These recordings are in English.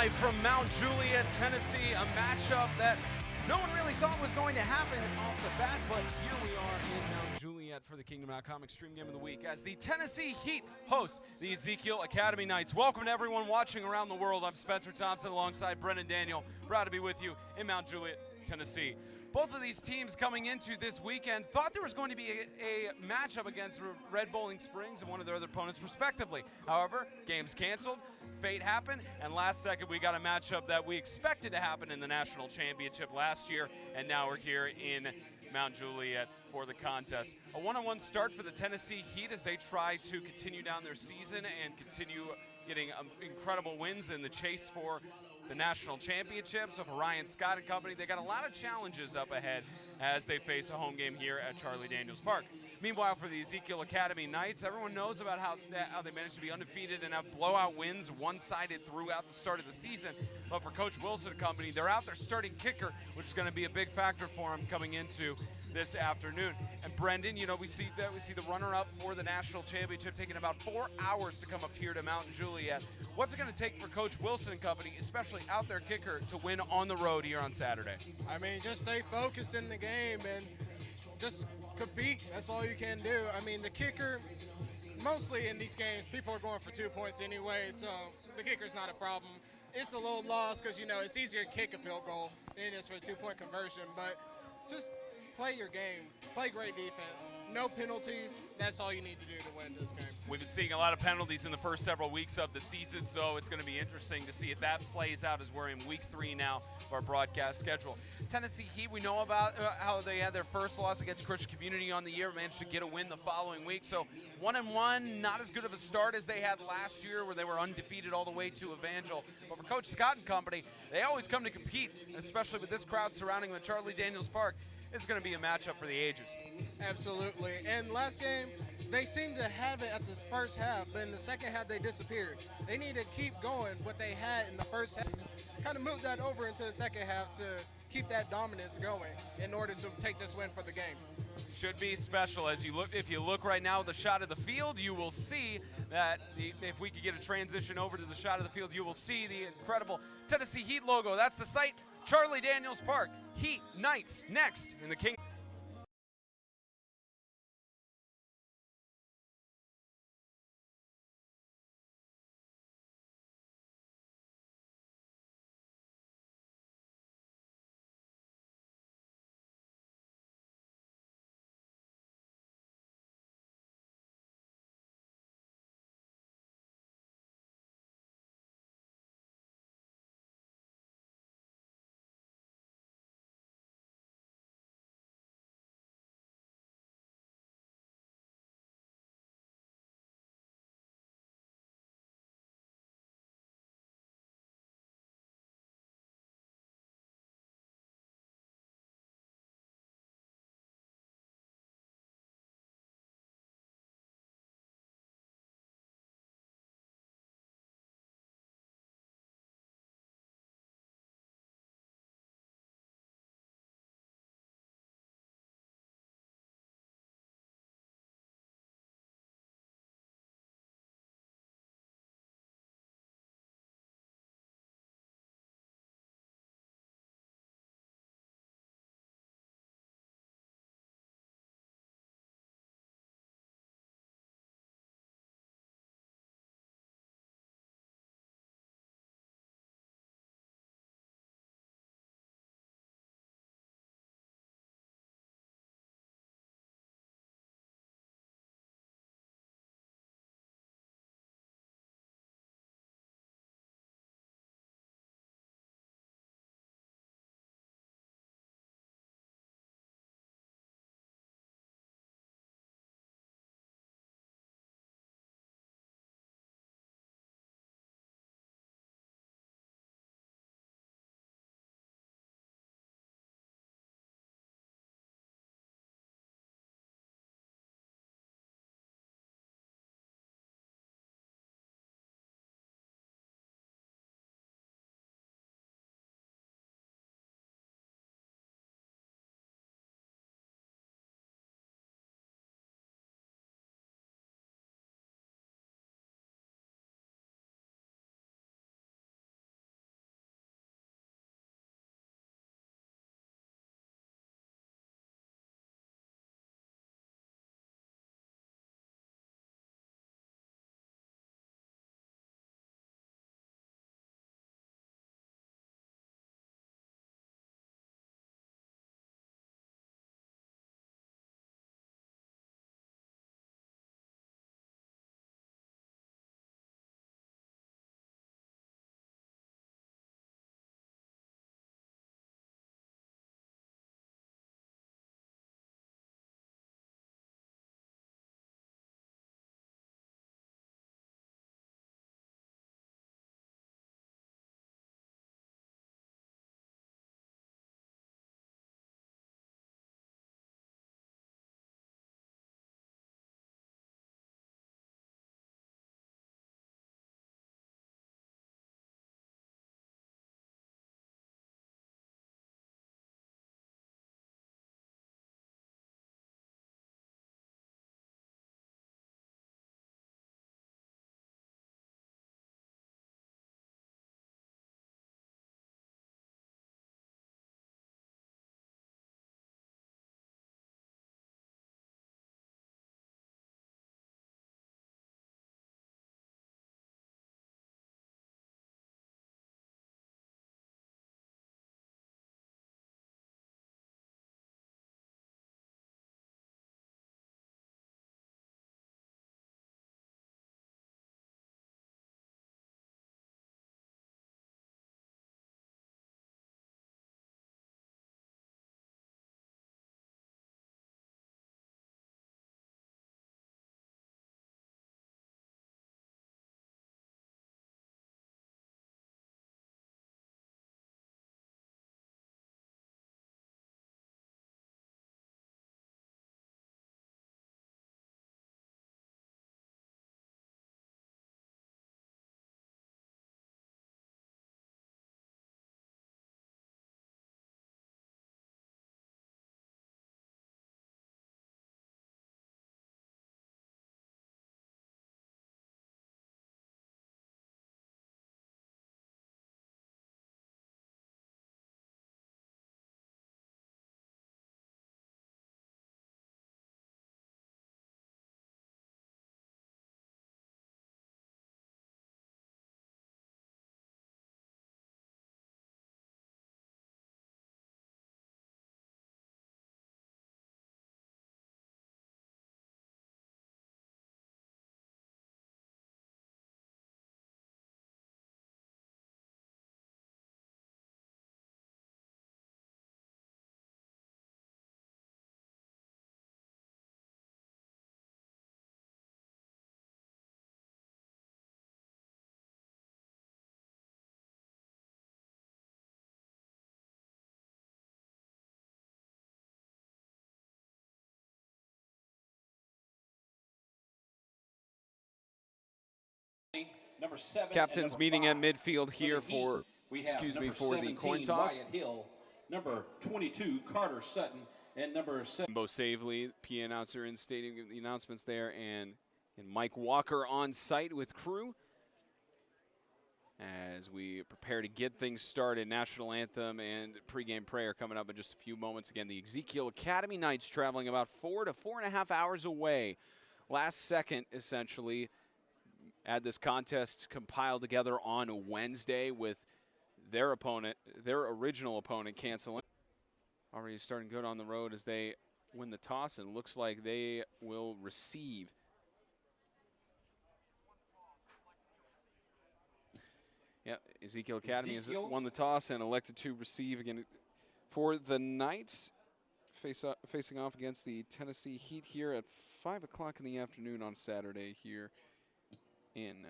Live from Mount Juliet, Tennessee, a matchup that no one really thought was going to happen off the bat, but here we are in Mount Juliet for the Kingdom.com Extreme Game of the Week as the Tennessee Heat host the Ezekiel Academy Knights. Welcome to everyone watching around the world. I'm Spencer Thompson alongside Brennan Daniel. Proud to be with you in Mount Juliet, Tennessee. Both of these teams coming into this weekend thought there was going to be a matchup against Red Bowling Springs and one of their other opponents respectively. However, games canceled, fate happened, and last second we got a matchup that we expected to happen in the national championship last year, and now we're here in Mount Juliet for the contest. A one-on-one start for the Tennessee Heat as they try to continue down their season and continue getting incredible wins in the chase for the national championship. So for Ryan Scott and company, they got a lot of challenges up ahead as they face a home game here at Charlie Daniels Park. Meanwhile, for the Ezekiel Academy Knights, everyone knows about how they managed to be undefeated and have blowout wins, one-sided throughout the start of the season. But for Coach Wilson and company, they're out there starting kicker, which is going to be a big factor for them coming into this afternoon. And Brendan, you know, we see the runner-up for the national championship taking about 4 hours to come up here to Mount Juliet. What's it going to take for Coach Wilson and company, especially out there kicker, to win on the road here on Saturday? I mean, just stay focused in the game and just compete. That's all you can do. I mean, the kicker, mostly in these games, people are going for 2 points anyway, so the kicker's not a problem. It's a little loss because, you know, it's easier to kick a field goal than it is for a two-point conversion, but just play your game, play great defense, no penalties. That's all you need to do to win this game. We've been seeing a lot of penalties in the first several weeks of the season, so it's going to be interesting to see if that plays out as we're in week 3 now of our broadcast schedule. Tennessee Heat, we know about how they had their first loss against Christian Community on the year, managed to get a win the following week. So 1-1, not as good of a start as they had last year where they were undefeated all the way to Evangel. But for Coach Scott and company, they always come to compete, especially with this crowd surrounding the Charlie Daniels Park. This is going to be a matchup for the ages. Absolutely. And last game, they seemed to have it at the first half, but in the second half they disappeared. They need to keep going what they had in the first half, kind of move that over into the second half to keep that dominance going in order to take this win for the game. Should be special. As you look, if you look right now at the shot of the field, you will see that if we could get a transition over to the shot of the field, you will see the incredible Tennessee Heat logo. That's the site, Charlie Daniels Park. Heat Knights next in the King. number 7, captains and meeting number at 5. midfield here the for, Heat, we have excuse me, number for the 17, coin toss. Wyatt Hill, number 22, Carter Sutton, and number 7. Bo Savely, PA announcer in stating the announcements there, and Mike Walker on site with crew as we prepare to get things started. National anthem and pregame prayer coming up in just a few moments. Again, the Ezekiel Academy Knights traveling about 4 to 4.5 hours away. Last second, essentially, had this contest compiled together on Wednesday with their opponent, their original opponent, canceling. Already starting good on the road as they win the toss, and looks like they will receive. Yeah, Ezekiel Academy has won the toss and elected to receive again for the Knights, facing off against the Tennessee Heat here at 5 o'clock in the afternoon on Saturday here in.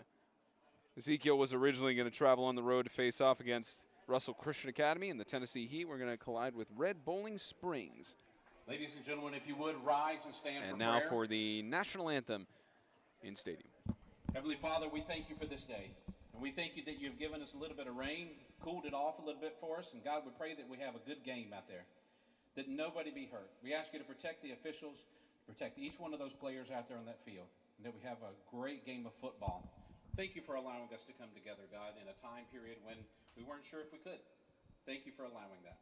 Ezekiel was originally going to travel on the road to face off against Russell Christian Academy, and the Tennessee Heat were going to collide with Red Bowling Springs. Ladies and gentlemen, if you would, rise and stand and for now prayer. For the national anthem in stadium. Heavenly Father, we thank you for this day. And we thank you that you've given us a little bit of rain, cooled it off a little bit for us. And God, we pray that we have a good game out there, that nobody be hurt. We ask you to protect the officials, protect each one of those players out there on that field, and that we have a great game of football. Thank you for allowing us to come together, God, in a time period when we weren't sure if we could. Thank you for allowing that.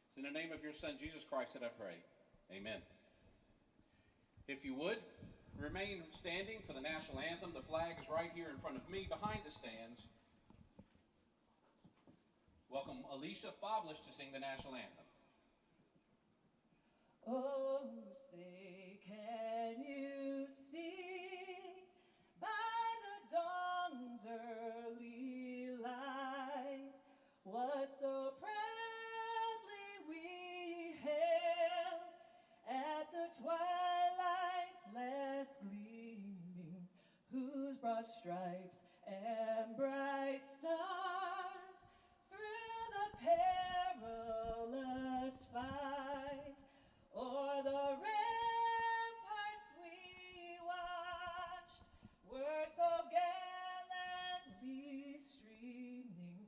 It's in the name of your Son, Jesus Christ, that I pray. Amen. If you would, remain standing for the national anthem. The flag is right here in front of me behind the stands. Welcome Alicia Foblish to sing the national anthem. Oh, say, can you see by the dawn's early light what so proudly we hailed at the twilight's last gleaming, whose broad stripes and bright stars through the perilous fight o'er the ramparts we watched were so gallantly streaming,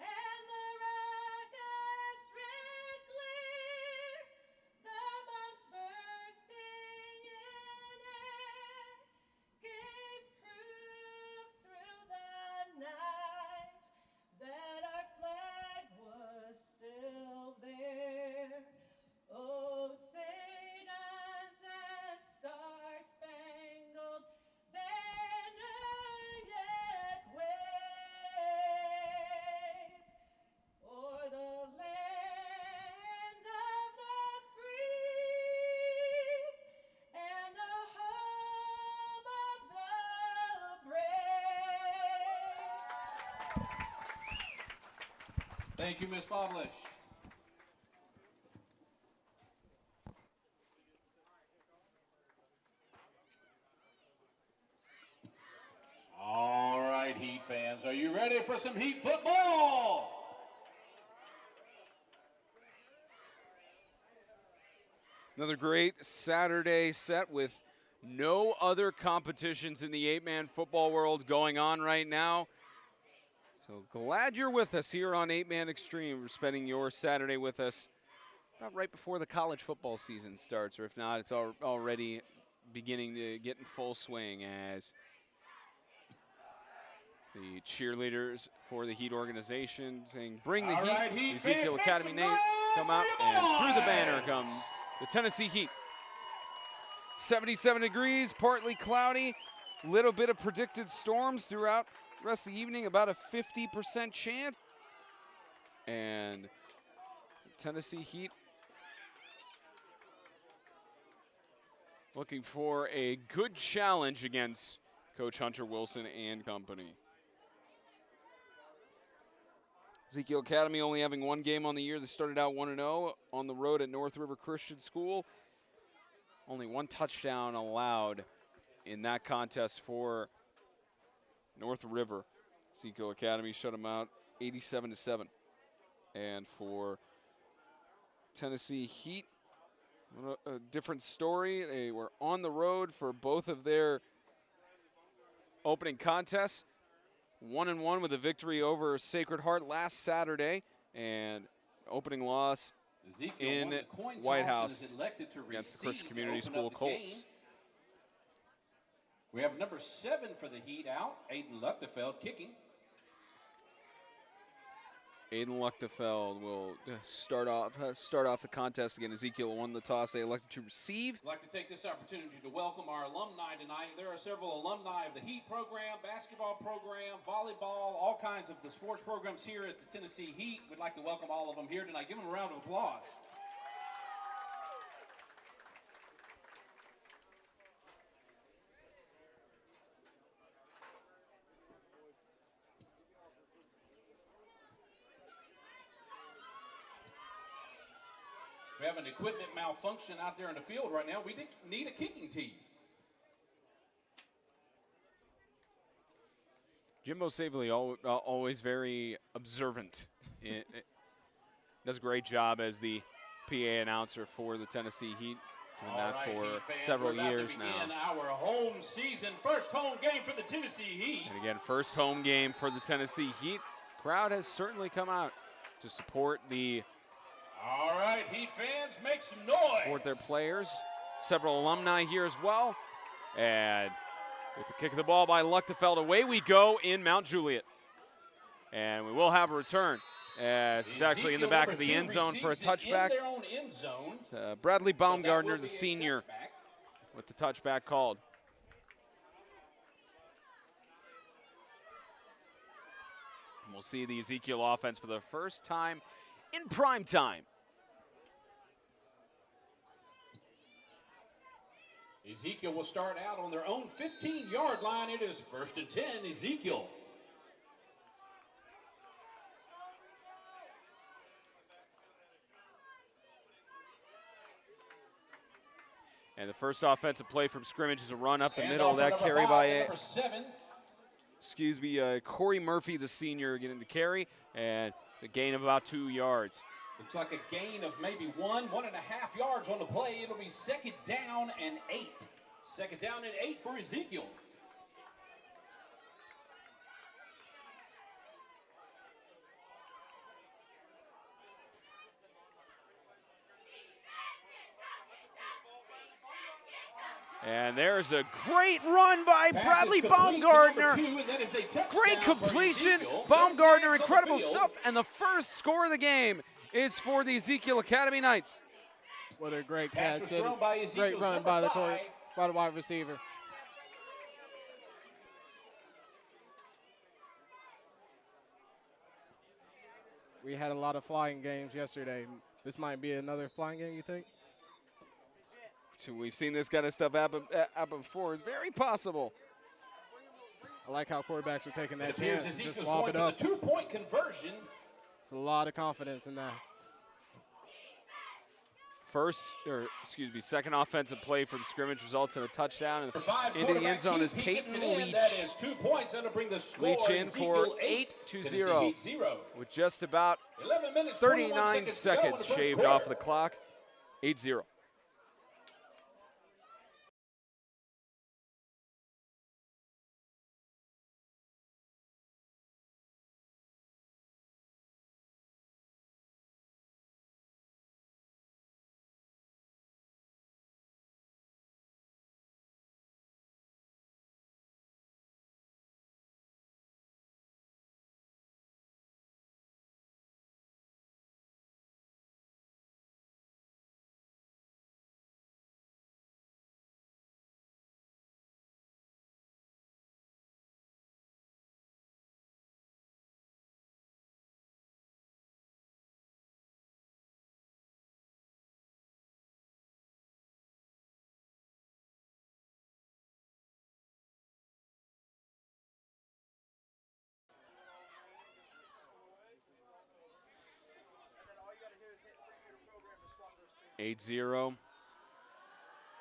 and the rockets red glare, the bombs bursting in air, gave proof through the night that our flag was still there. Oh, say does that star-spangled banner yet wave o'er the land of the free and the home of the brave? Thank you, Ms. Foblish. All right, Heat fans, are you ready for some Heat football? Another great Saturday set with no other competitions in the 8-man football world going on right now. So glad you're with us here on 8-Man Extreme. We're spending your Saturday with us about right before the college football season starts, or if not, it's already beginning to get in full swing as the cheerleaders for the Heat organization saying, "Bring the Heat." Right, Heat Ezekiel fans, Academy make some Knights come out, noise for and your through the boys. banner come the Tennessee Heat. 77 degrees, partly cloudy, little bit of predicted storms throughout the rest of the evening, about a 50% chance. And the Tennessee Heat looking for a good challenge against Coach Hunter Wilson and company. Ezekiel Academy only having one game on the year. They started out 1-0 on the road at North River Christian School. Only one touchdown allowed in that contest for North River. Ezekiel Academy shut them out 87-7. And for Tennessee Heat, a different story. They were on the road for both of their opening contests. 1-1 with a victory over Sacred Heart last Saturday, and opening loss Ezekiel in won the coin White toss and House is elected to against the receive Christian to Community open School up the Colts. game. We have number 7 for the Heat out, Aiden Luchtefeld kicking. Aiden Luchtefeld will start off the contest again. Ezekiel won the toss. They elected to receive. I'd like to take this opportunity to welcome our alumni tonight. There are several alumni of the Heat program, basketball program, volleyball, all kinds of the sports programs here at the Tennessee Heat. We'd like to welcome all of them here tonight. Give them a round of applause. We have an equipment malfunction out there in the field right now. We need a kicking team. Jimbo Savely, always very observant. Does a great job as the PA announcer for the Tennessee Heat. Doing that for Heat fans, several we're about years to now. begin our home season, first home game for the Tennessee Heat. And again, first home game for the Tennessee Heat. Crowd has certainly come out to support All right, Heat fans, make some noise. support their players. Several alumni here as well. And with the kick of the ball by Luchtefeld, away we go in Mount Juliet. And we will have a return. It's actually in the back of the end zone for a touchback. In their own end zone. Bradley So that will Baumgartner, be the a senior, touchback. with the touchback called. And we'll see the Ezekiel offense for the first time in prime time. Ezekiel will start out on their own 15-yard line. It is 1st and 10, Ezekiel. And the first offensive play from scrimmage is a run up the And middle. off That number carry 5 by and number 7. Corey Murphy, the senior, getting the carry, and it's a gain of about 2 yards. Looks like a gain of maybe 1.5 yards on the play. It'll be 2nd down and 8. 2nd down and 8 for Ezekiel. And there's a great run by Pass Bradley is complete to Baumgartner. number 2, and that is a touchdown Great for completion. Ezekiel. Baumgartner, No flags on the incredible field. stuff. And the first score of the game is for the Ezekiel Academy Knights. What a great Pass catch was and thrown by great Ezekiel's run number by the 5. wide receiver. We had a lot of flying games yesterday. This might be another flying game, you think? So we've seen this kind of stuff happen before. It's very possible. I like how quarterbacks are taking that It appears chance and just Ezekiel's lob going it for up. the 2-point conversion. It's a lot of confidence in that. Second offensive play from scrimmage results in a touchdown. And For 5, into the end zone is Keith gets Peyton it in. Leach. That is 2 points. That'll bring the score. Leach in for Ezekiel 8 8-0. Tennessee Heat 0. With just about 11 minutes, 21 39 seconds to go in the seconds first shaved quarter. off the clock. 8-0.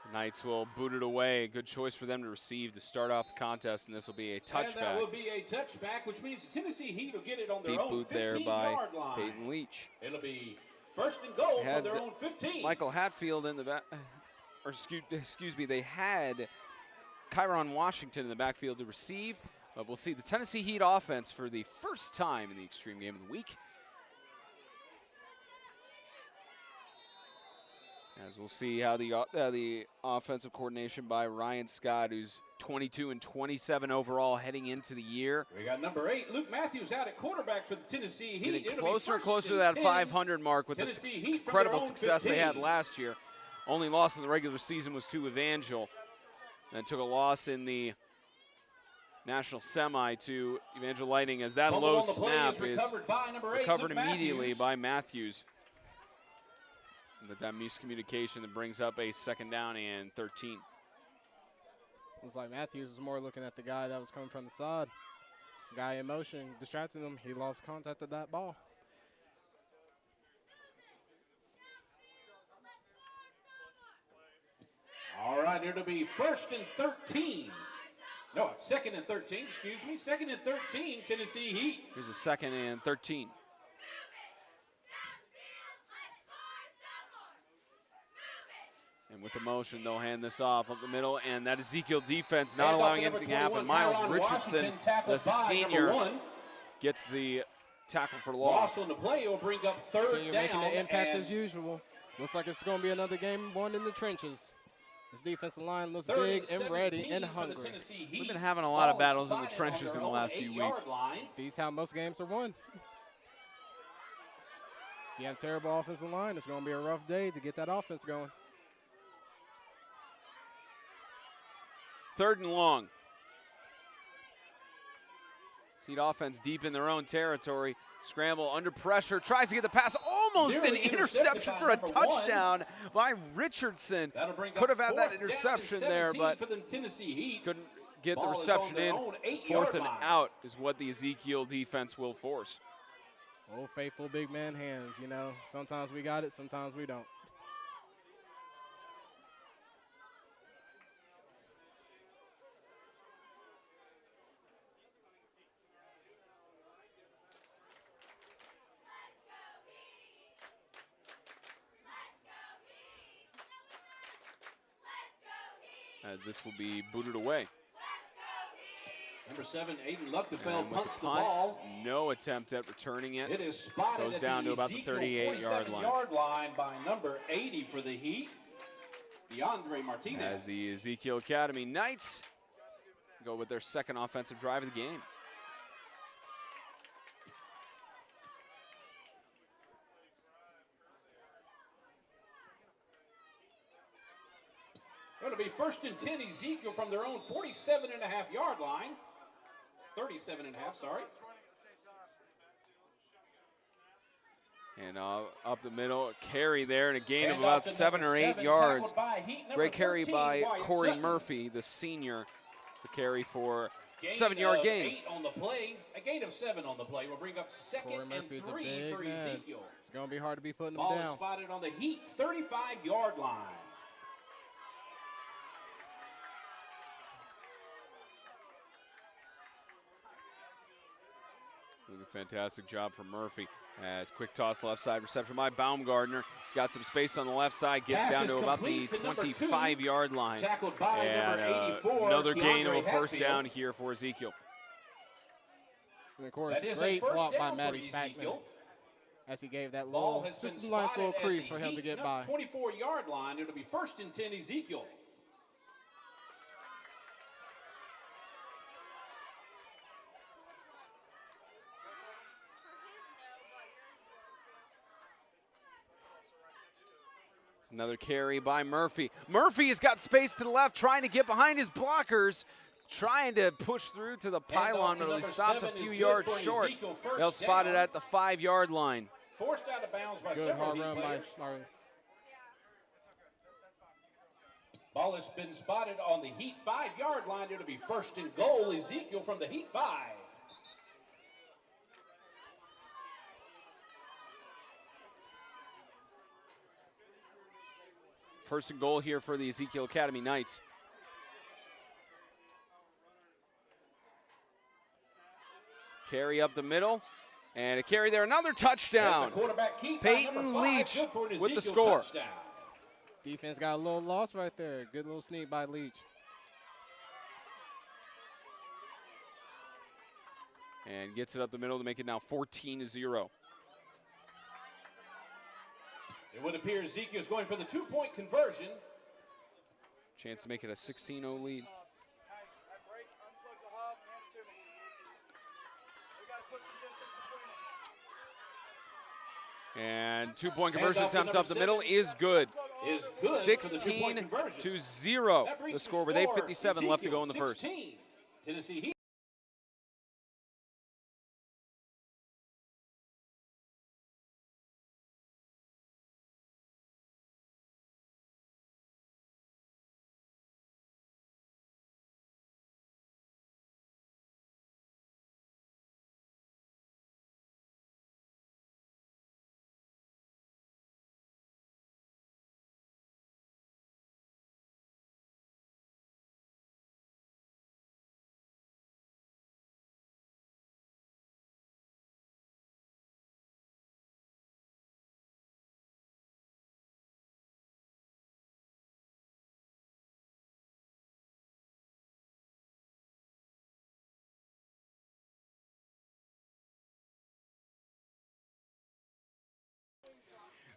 The Knights will boot it away. Good choice for them to receive to start off the contest, and this will be a And that touchback. will be a touchback, which means the Tennessee Heat will get it on their Deep own boot there by 15-yard line. Peyton Leach. It'll be 1st and goal for Had their own 15. Michael Hatfield in the back, or excuse me, they had Kyron Washington in the backfield to receive, But we'll see the Tennessee Heat offense for the first time in the Extreme Game of the Week. As we'll see how the offensive coordination by Ryan Scott, who's 22 and 27 overall heading into the year. We got number 8, Luke Matthews, out at quarterback for the Tennessee Heat. Getting closer and closer to that 500 mark with the incredible success they had last year. Only loss in the regular season was to Evangel. And took a loss in the national semi to Evangel Lightning, as that low snap is recovered immediately by Matthews. But that miscommunication that brings up a 2nd down and 13. Looks like Matthews was more looking at the guy that was coming from the side. Guy in motion, distracting him. He lost contact of that ball. All right, it'll be 1st and 13. No, 2nd and 13, excuse me. 2nd and 13, Tennessee Heat. Here's a 2nd and 13. And with the motion, they'll hand this off up the middle, and that Ezekiel defense not allowing anything to happen. Miles Richardson, the senior, gets the tackle for loss. Loss on the play will bring up 3rd So you're down. making the impact as usual. Looks like it's going to be another game won in the trenches. This defensive line looks big and ready and hungry. We've been having a lot of battles in the trenches in the last few weeks. These how most games are won. If you have a terrible offensive line, it's going to be a rough day to get that offense going. 3rd and long. Heat offense deep in their own territory. Scramble under pressure, tries to get the pass, almost an interception for a touchdown by Richardson. Could have had that interception there, but couldn't get the reception in. 4th and out is what the Ezekiel defense will force. Old faithful big man hands, you know. Sometimes we got it, sometimes we don't. As this will be booted away. Number 7, Aiden Luchtefeld With punts the the punt, ball. no attempt at returning it. It is spotted Goes at down the to about the Ezekiel 38-yard line. 47-yard line by number 80 for the Heat, DeAndre Martinez. As the Ezekiel Academy Knights go with their 2nd offensive drive of the game. Going to be 1st and 10, Ezekiel from their own 47.5-yard line. 37.5, sorry. And up the middle, carry there, and a gain of about 7 or 8 yards. Great carry by Corey Murphy, the senior. It's a carry for 7-yard gain. 8 on the play. A gain of 7 on the play will bring up 2nd and 3 for Ezekiel. It's going to be hard to be putting them Ball down. is spotted on the Heat 35-yard line. Doing a fantastic job for Murphy. As quick toss left side reception by Baumgartner. He's got some space on the left side. Gets down to about the 25-yard line. And another gain of a 1st down here for Ezekiel. And of course, great block by Matty Spackman as he gave that little, just a nice little crease for him to get by. 24-yard line. It'll be 1st and 10, Ezekiel. Another carry by Murphy. Murphy has got space to the left, trying to get behind his blockers, trying to push through to the pylon, but he stopped a few yards short. They'll spot it at the 5-yard line. Forced out of bounds by Good several hard Heat run by players. Smart. Ball has been spotted on the Heat 5-yard line. It'll be 1st and goal. Ezekiel from the Heat 5. 1st and goal here for the Ezekiel Academy Knights. Carry up the middle, and a carry there, another touchdown. Peyton Leach with the score. Touchdown. Defense got a little lost right there. Good little sneak by Leach. and gets it up the middle to make it now 14-0. It would appear Ezekiel's going for the 2-point conversion. Chance to make it a 16-0 lead. And 2-point conversion attempt up the middle is good. 16-0, the score with 8:57 left to go in the first. Tennessee Heat.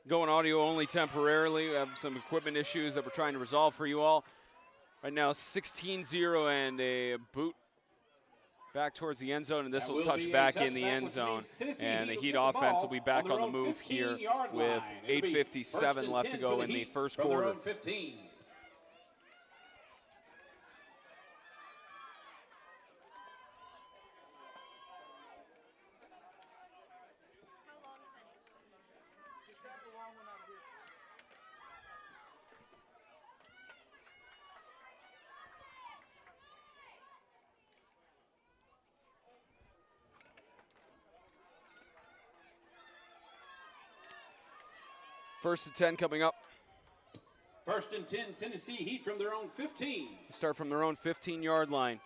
Going audio only temporarily. We have some equipment issues that we're trying to resolve for you all. Right now, 16-0 and a boot back towards the end zone, and this will touch back in the end zone. And the Heat offense will be back on the move here with 8:57 left to go in the first quarter. First and 10 coming up. First and 10, Tennessee Heat from their own 15. Start from their own 15-yard line.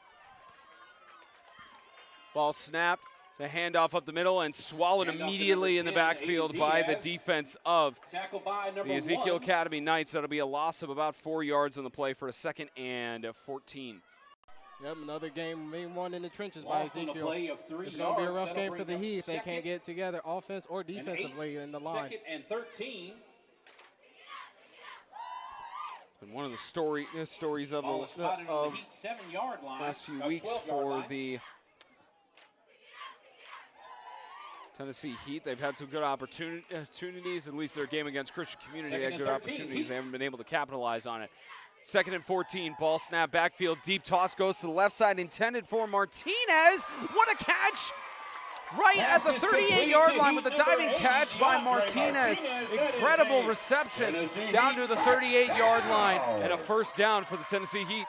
Ball snapped. It's a handoff up the middle and swallowed immediately in the backfield by the defense of the Ezekiel Academy Knights. That'll be a loss of about 4 yards on the play for a 2nd and 14. Yep, another game being won in the trenches by Ezekiel. It's going to be a rough game for the Heat. They can't get together offense or defensively in the line. 2nd and 13. Been one of the stories of the 7-yard line. Last few weeks for the Tennessee Heat. They've had some good opportunities, at least their game against Christian Community. They had good opportunities. They haven't been able to capitalize on it. 2nd and 14, ball snap, backfield, deep toss goes to the left side, intended for Martinez. What a catch! Right at the 38-yard line with the diving catch by Martinez. Incredible reception down to the 38-yard line and a first down for the Tennessee Heat.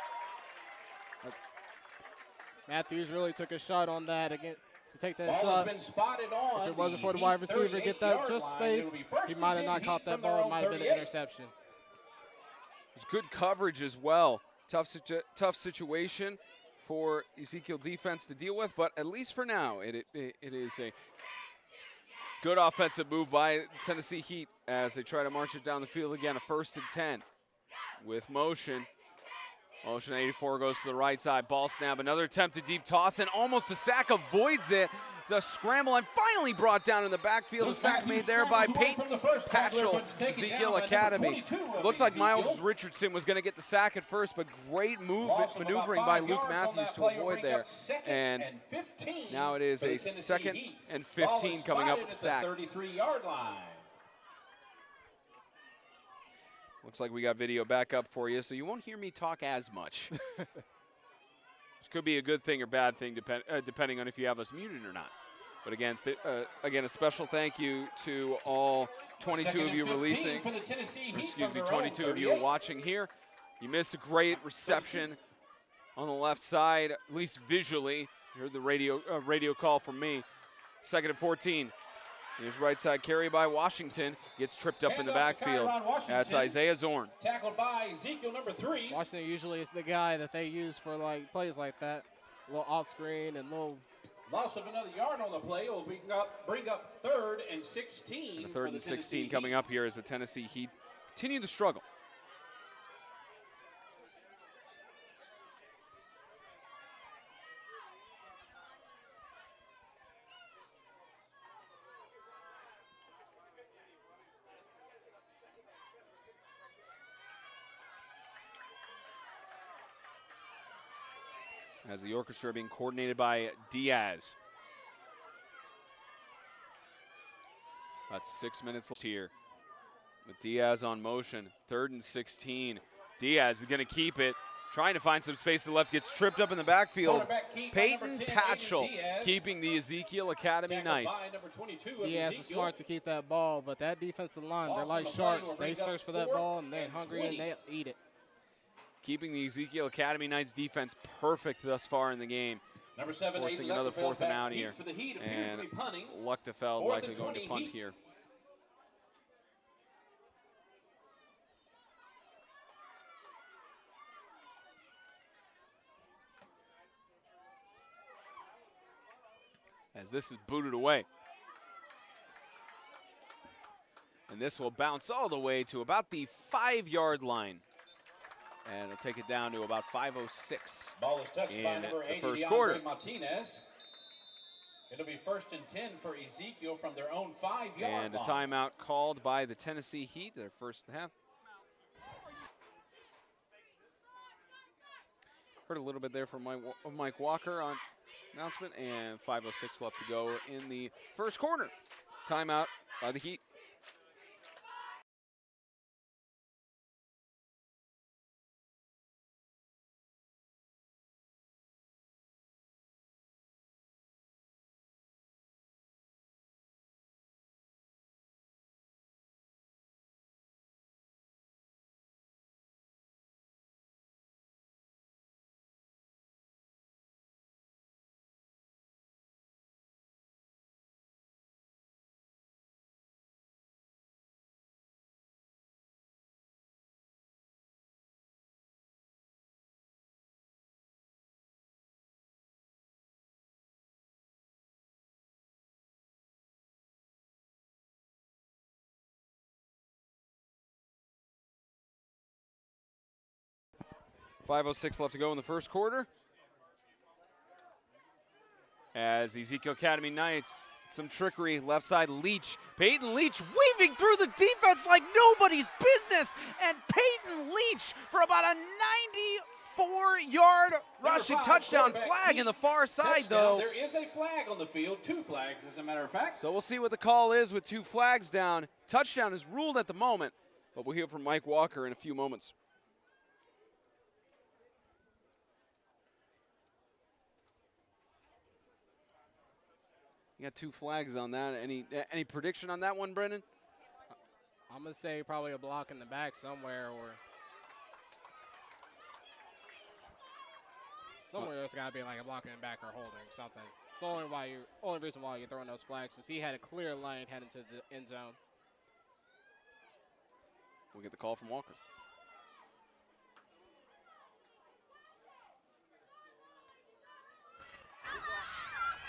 Matthews really took a shot on that again to take that ball shot. Has been spotted on if it wasn't for the wide receiver get that just space, he might have not caught that ball. It might have been an interception. There's good coverage as well. Tough situation for Ezekiel defense to deal with, but at least for now, it is a good offensive move by Tennessee Heat as they try to march it down the field again. A 1st and 10 with motion. Motion 84 goes to the right side. Ball snap, another attempted deep toss, and almost a sack avoids it. It's a scramble and finally brought down in the backfield. A sack made there by Peyton Patchell, Ezekiel Academy. Looked like Miles Richardson was going to get the sack at first, but great maneuvering by Luke Matthews to avoid there. And now it is a 2nd and 15 coming up with the sack. 33-yard line. Looks like we got video back up for you, so you won't hear me talk as much. Which could be a good thing or bad thing, depending on if you have us muted or not. But again, a special thank you to all 22 of you releasing. Excuse me, 22 of you are watching here. You missed a great reception on the left side, at least visually. You heard the radio call from me. 2nd and 14. Here's right side carry by Washington. Gets tripped up in the backfield. That's Isaiah Zorn. Tackled by Ezekiel number 3. Washington usually is the guy that they use for like plays like that. A little off screen and little. Loss of another yard on the play will bring up 3rd and 16. And 3rd and 16 coming up here as the Tennessee Heat continue to struggle. as the orchestra being coordinated by Diaz. About 6 minutes left here with Diaz on motion. 3rd and 16. Diaz is going to keep it, trying to find some space to the left, gets tripped up in the backfield. Peyton Patchell keeping the Ezekiel Academy Knights. Diaz is smart to keep that ball, but that defensive line, they're like sharks. They search for that ball, and they're hungry, and they eat it. Keeping the Ezekiel Academy Knights defense perfect thus far in the game. Number 7, Forcing another 4th and out here. And Luchtefeld likely going to punt here. As this is booted away. And this will bounce all the way to about the 5-yard line. And it'll take it down to about 5:06 Ball is touched by in number the 80, first DeAndre quarter. Martinez. It'll be 1st and 10 for Ezekiel from their own 5-yard line. And a timeout called by the Tennessee Heat, their first half. Heard a little bit there from Mike Walker on announcement, and 5:06 left to go in the first quarter. Timeout by the Heat. .506 left to go in the first quarter. As the Ezekiel Academy Knights, some trickery, left side Leach. Peyton Leach weaving through the defense like nobody's business. And Peyton Leach for about a 94-yard rushing touchdown. Flag in the far side, though. There is a flag on the field, 2 flags as a matter of fact. So we'll see what the call is with 2 flags down. Touchdown is ruled at the moment, but we'll hear from Mike Walker in a few moments. You got 2 flags on that. Any prediction on that one, Brendan? I'm going to say probably a block in the back somewhere, or somewhere there's got to be like a block in the back or holding something. It's the only reason why you're throwing those flags is he had a clear lane heading to the end zone. We'll get the call from Walker.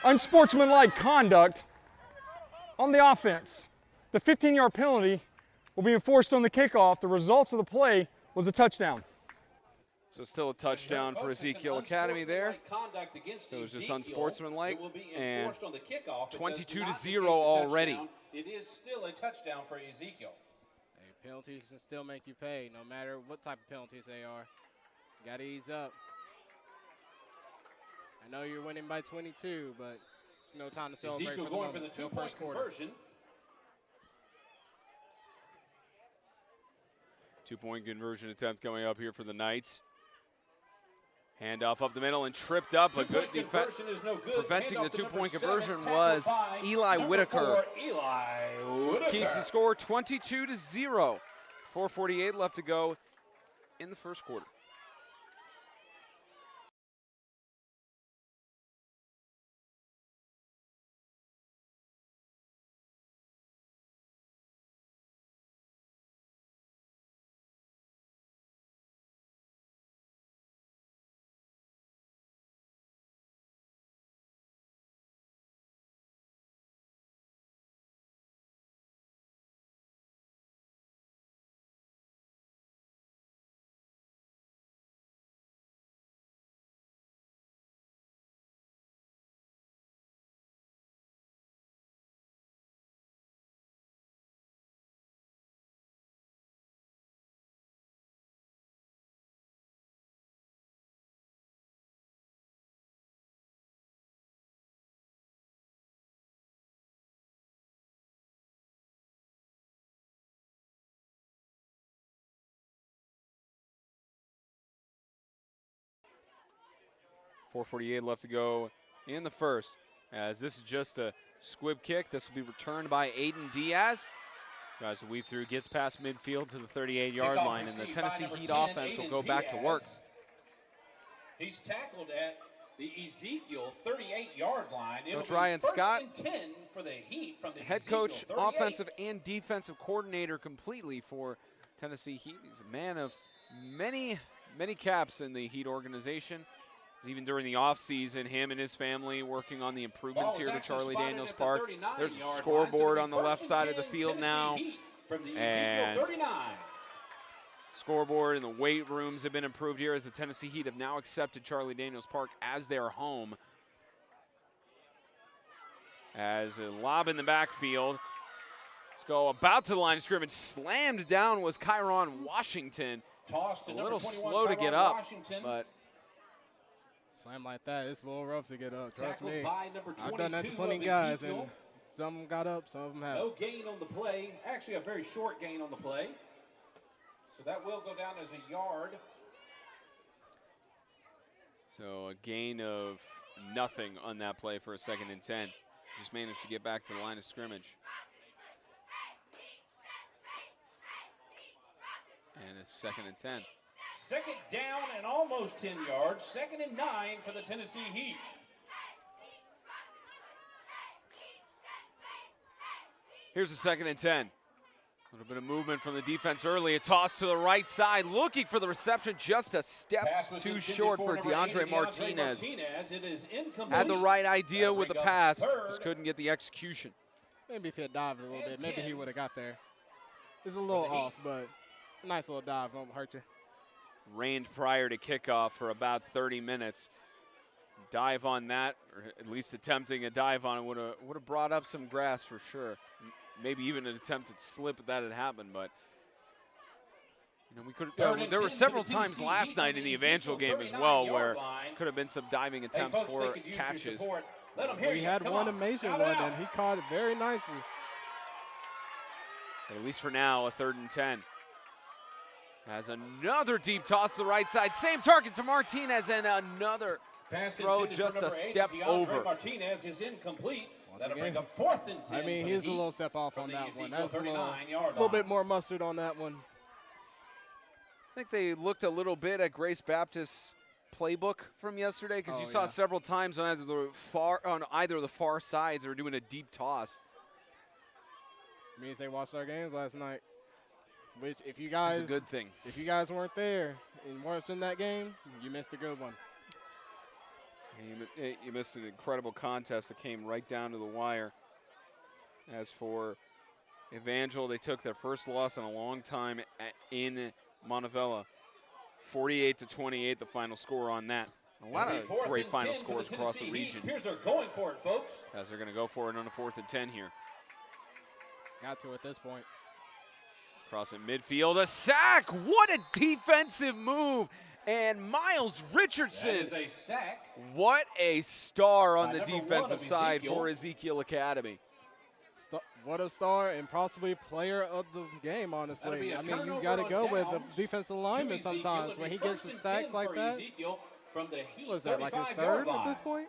Unsportsmanlike conduct on the offense. The 15-yard penalty will be enforced on the kickoff. The results of the play was a touchdown. So still a touchdown for Ezekiel Academy there. So it was just unsportsmanlike, and 22-0 already. It is still a touchdown for Ezekiel. Hey, penalties can still make you pay, no matter what type of penalties they are. You got to ease up. I know you're winning by 22, but it's no time to celebrate. Ezekiel for the going moment. for the 2-point conversion. 2-point conversion attempt going up here for the Knights. Handoff up the middle and tripped up. A good defense. Preventing the 2-point conversion was Eli Whitaker. Keeps the score 22-0. 4:48 left to go in the first quarter. 4:48 left to go in the first. As this is just a squib kick. This will be returned by Aiden Diaz. Tries to weave through, gets past midfield to the 38-yard line, and the Tennessee Heat offense will go back to work. He's tackled at the Ezekiel 38-yard line. Coach Ryan Scott, and 10 for the Heat from the head coach, offensive and defensive coordinator completely for Tennessee Heat. He's a man of many caps in the Heat organization. Even during the offseason, him and his family working on the improvements here to Charlie Daniels Park. There's a scoreboard on the left side of the field now. And scoreboard and the weight rooms have been improved here as the Tennessee Heat have now accepted Charlie Daniels Park as their home. As a lob in the backfield. Let's go about to the line of scrimmage. Slammed down was Kyron Washington. Tossed a little slow to get up, but slam like that, it's a little rough to get up. Trust me. I've done that to plenty of guys, and some got up, some of them haven't. No gain on the play. Actually, a very short gain on the play. So that will go down as a yard. So a gain of nothing on that play for a 2nd and 10. Just managed to get back to the line of scrimmage. And a 2nd and 10. 2nd down and almost 10 yards. 2nd and 9 for the Tennessee Heat. Here's the 2nd and 10. A little bit of movement from the defense early. A toss to the right side, looking for the reception. Just a step too short for DeAndre Martinez. It is incomplete. Had the right idea with the pass, just couldn't get the execution. Maybe if he had dived a little bit, maybe he would have got there. It's a little off, but nice little dive, won't hurt you. Rained prior to kickoff for about 30 minutes. Dive on that, or at least attempting a dive on it, would have brought up some grass for sure. Maybe even an attempted slip if that had happened, but you know, we could. There were several times last night in the Evangel game as well where could have been some diving attempts for catches. We had one amazing one, and he caught it very nicely. But at least for now, a 3rd and 10. Has another deep toss to the right side. Same target to Martinez, and another throw just a step over. Martinez is incomplete. That'll bring up 4th and 10. I mean, he's a little step off on that one. That's a little bit more mustard on that one. I think they looked a little bit at Grace Baptist's playbook from yesterday, because you saw several times on either of the far sides they were doing a deep toss. Means they watched our games last night. Which, if you guys, it's a good thing. If you guys weren't there and weren't in that game, you missed a good one. You missed an incredible contest that came right down to the wire. As for Evangel, they took their first loss in a long time in Montevella. 48-28, the final score on that. A lot of great final scores across the region. Here's they're going for it, folks. As they're going to go for it on a 4th and 10 here. Got to at this point. Cross at midfield, a sack. What a defensive move. And Miles Richardson. That is a sack. What a star on the defensive side for Ezekiel Academy. What a star and possibly player of the game, honestly. I mean, you got to go with the defensive lineman sometimes. When he gets the sacks like that, what was that, like his 3rd at this point?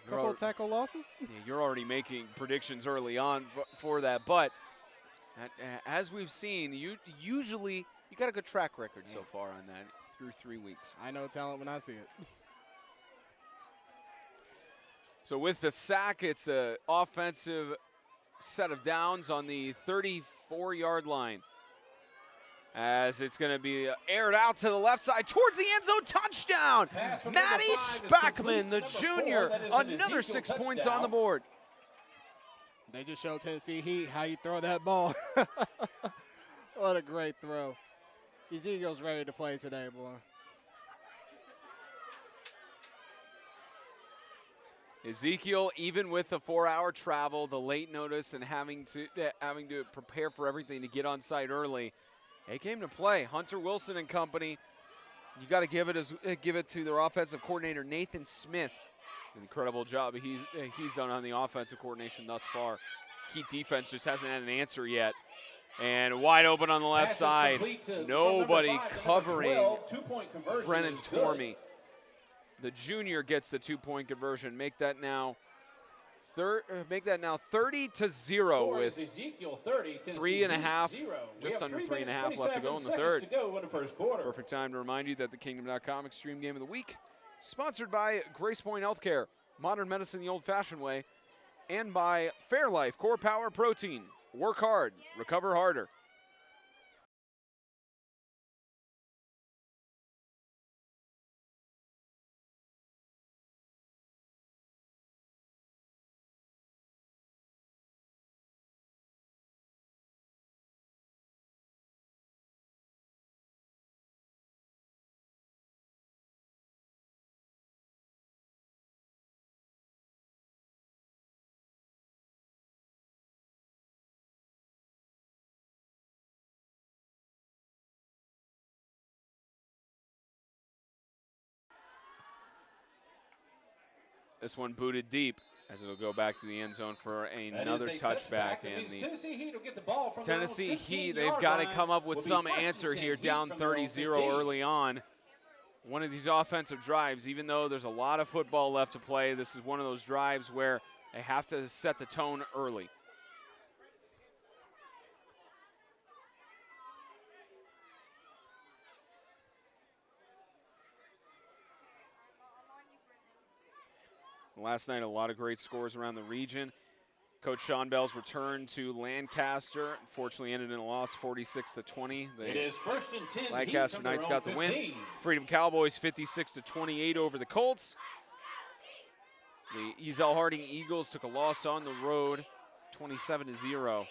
A couple of tackle losses? Yeah, you're already making predictions early on for that. But as we've seen, you got a good track record so far on that through 3 weeks. I know talent when I see it. So with the sack, it's an offensive set of downs on the 34-yard line. As it's going to be aired out to the left side towards the end zone, touchdown! Matty Spackman, the junior, another 6 points on the board. They just showed Tennessee Heat how you throw that ball. What a great throw. Ezekiel's ready to play today, boy. Ezekiel, even with the 4-hour travel, the late notice, and having to prepare for everything to get on site early, they came to play. Hunter Wilson and company, you got to give it to their offensive coordinator, Nathan Smith. Incredible job he's done on the offensive coordination thus far. Heat defense just hasn't had an answer yet. And wide open on the left side. Nobody covering Brennan Tormey. the junior gets the 2-point conversion. Make that now 30 to 0 Score with is Ezekiel 30, Tennessee 3.5, Heat 0. We just have under 3 minutes, 3.5 left to go in the 27 third. seconds to go in the first quarter. Perfect time to remind you that the Kingdom.com Extreme Game of the Week, sponsored by Grace Point Healthcare, modern medicine the old-fashioned way, and by Fairlife Core Power Protein. Work hard, recover harder. This one booted deep as it'll go back to the end zone for another touchback. And the Tennessee Heat will get the ball from Tennessee Heat, they've 15-yard got to line. come up with Will be some first and answer 10 here, Heat down from their own 30-0 15. early on. One of these offensive drives, even though there's a lot of football left to play, this is one of those drives where they have to set the tone early. Last night, a lot of great scores around the region. Coach Sean Bell's return to Lancaster unfortunately ended in a loss, 46-20. It is first and 10. Lancaster Knights got the win. Freedom Cowboys 56-28 over the Colts. The Ezel Harding Eagles took a loss on the road, 27-0.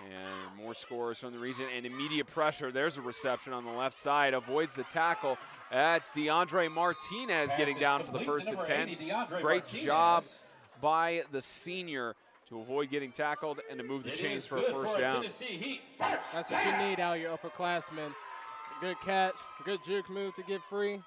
And more scores from the region and immediate pressure. There's a reception on the left side, avoids the tackle. That's DeAndre Martinez getting down for the first and 10. Great job by the senior to avoid getting tackled and to move the chains for a first down. That's what you need out of your upperclassmen. Good catch, good juke move to get free.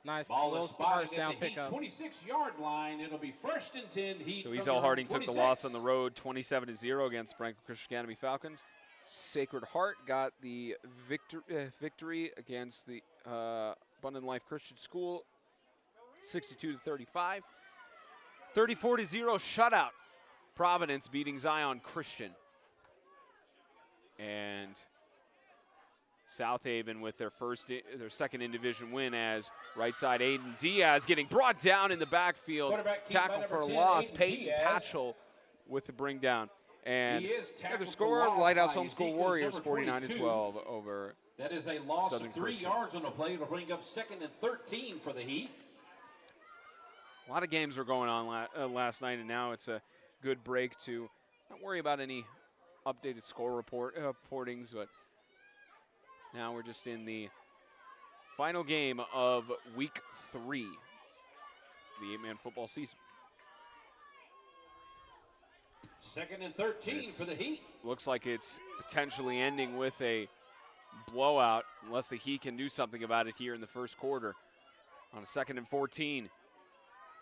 Nice Ball little is spotted first down at the Heat pickup. 26-yard line. It'll be first and 10. Heat. So from Ezel their own Harding took the 26. loss on the road, 27-0 against Franklin Christian Academy Falcons. Sacred Heart got the victory against the Abundant Life Christian School, 62-35. 34-0 shutout. Providence beating Zion Christian. And South Haven with their second in division win as right side Aiden Diaz getting brought down in the backfield. Tackle for a loss. Peyton Patchell with the bring down. And the score, Lighthouse Homeschool Warriors 49-12 over That is a loss Southern of 3 Christian. yards on the play. It'll bring up second and 13 for the Heat. A lot of games were going on last night, and now it's a good break to not worry about any updated score reportings, but now we're just in the final game of week 3, the 8-man football season. Second and 13 for the Heat. Looks like it's potentially ending with a blowout unless the Heat can do something about it here in the first quarter. On a 2nd and 14, it's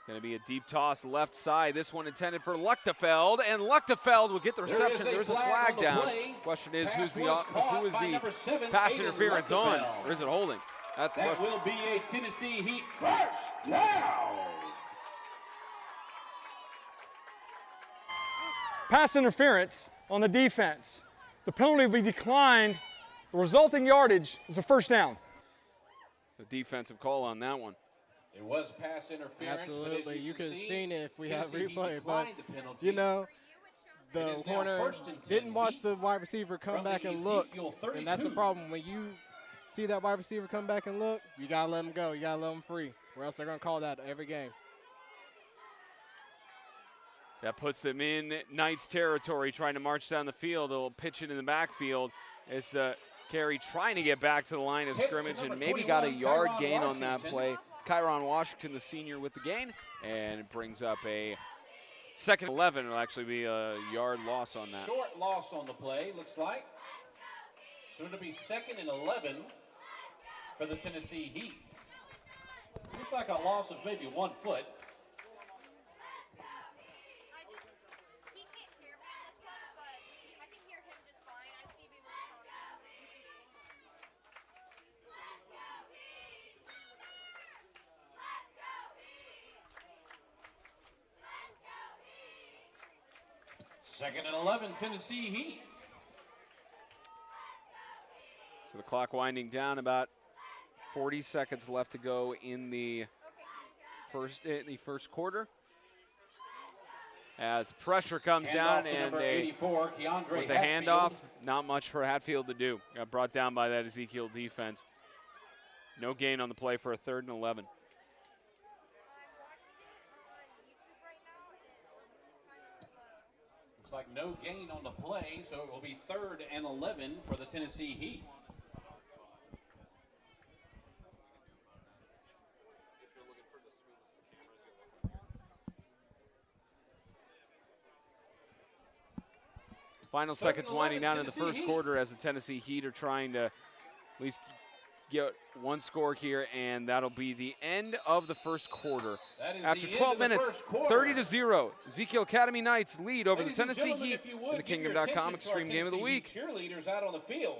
going to be a deep toss left side. This one intended for Luchtefeld, and Luchtefeld will get the reception. There's a flag down. Question is, who is the pass interference on, or is it holding? That's the question. That will be a Tennessee Heat first down. Pass interference on the defense. The penalty will be declined. The resulting yardage is a first down. The defensive call on that one. It was pass interference. Absolutely, but as you could have see, seen it if we had Tennessee Heat replay, but declined the penalty. you know, It the is now corner first and 10 didn't watch Heat the wide receiver come from back the and look, Ezekiel and that's the 32. problem. When you see that wide receiver come back and look, you gotta let him go. You gotta let him free, or else they're gonna call that every game. That puts them in Knights territory, trying to march down the field. They'll pitch it in the backfield. It's Carey trying to get back to the line of scrimmage and maybe got a yard gain on that play. Kyron Washington, the senior, with the gain, and it brings up a 2nd and 11. It'll actually be a yard loss on that. Short loss on the play, looks like. So it'll be 2nd and 11 for the Tennessee Heat. Looks like a loss of maybe 1 foot. He can't hear me in this one, but I can hear him just fine. I see people talking. 2nd and 11, Tennessee Heat. So the clock winding down, about 40 seconds left to go in the first quarter. As pressure comes down and with the handoff, not much for Hatfield to do. Got brought down by that Ezekiel defense. No gain on the play for a 3rd and 11. Looks like no gain on the play, so it will be 3rd and 11 for the Tennessee Heat. Final seconds winding down in the first quarter as the Tennessee Heat are trying to at least get one score here, and that'll be the end of the first quarter. After 12 minutes, 30-0, Ezekiel Academy Knights lead over the Tennessee Heat in the Kingdom.com Extreme Game of the Week. Cheerleaders out on the field.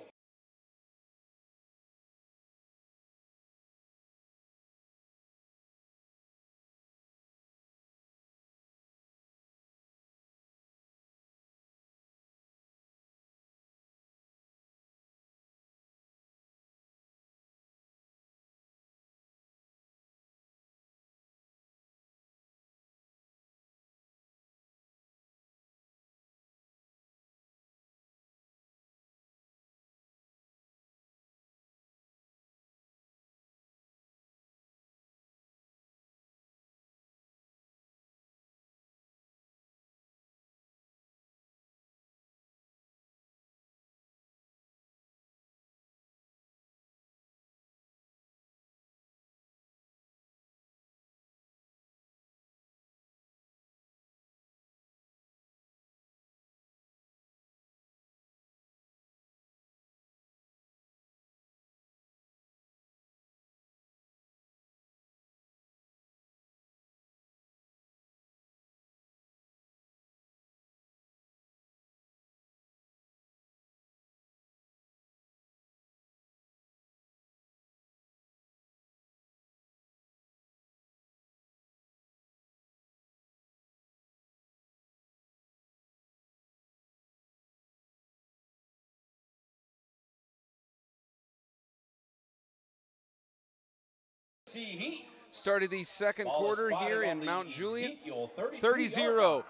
Started the second quarter here in Mount Juliet. 30-0.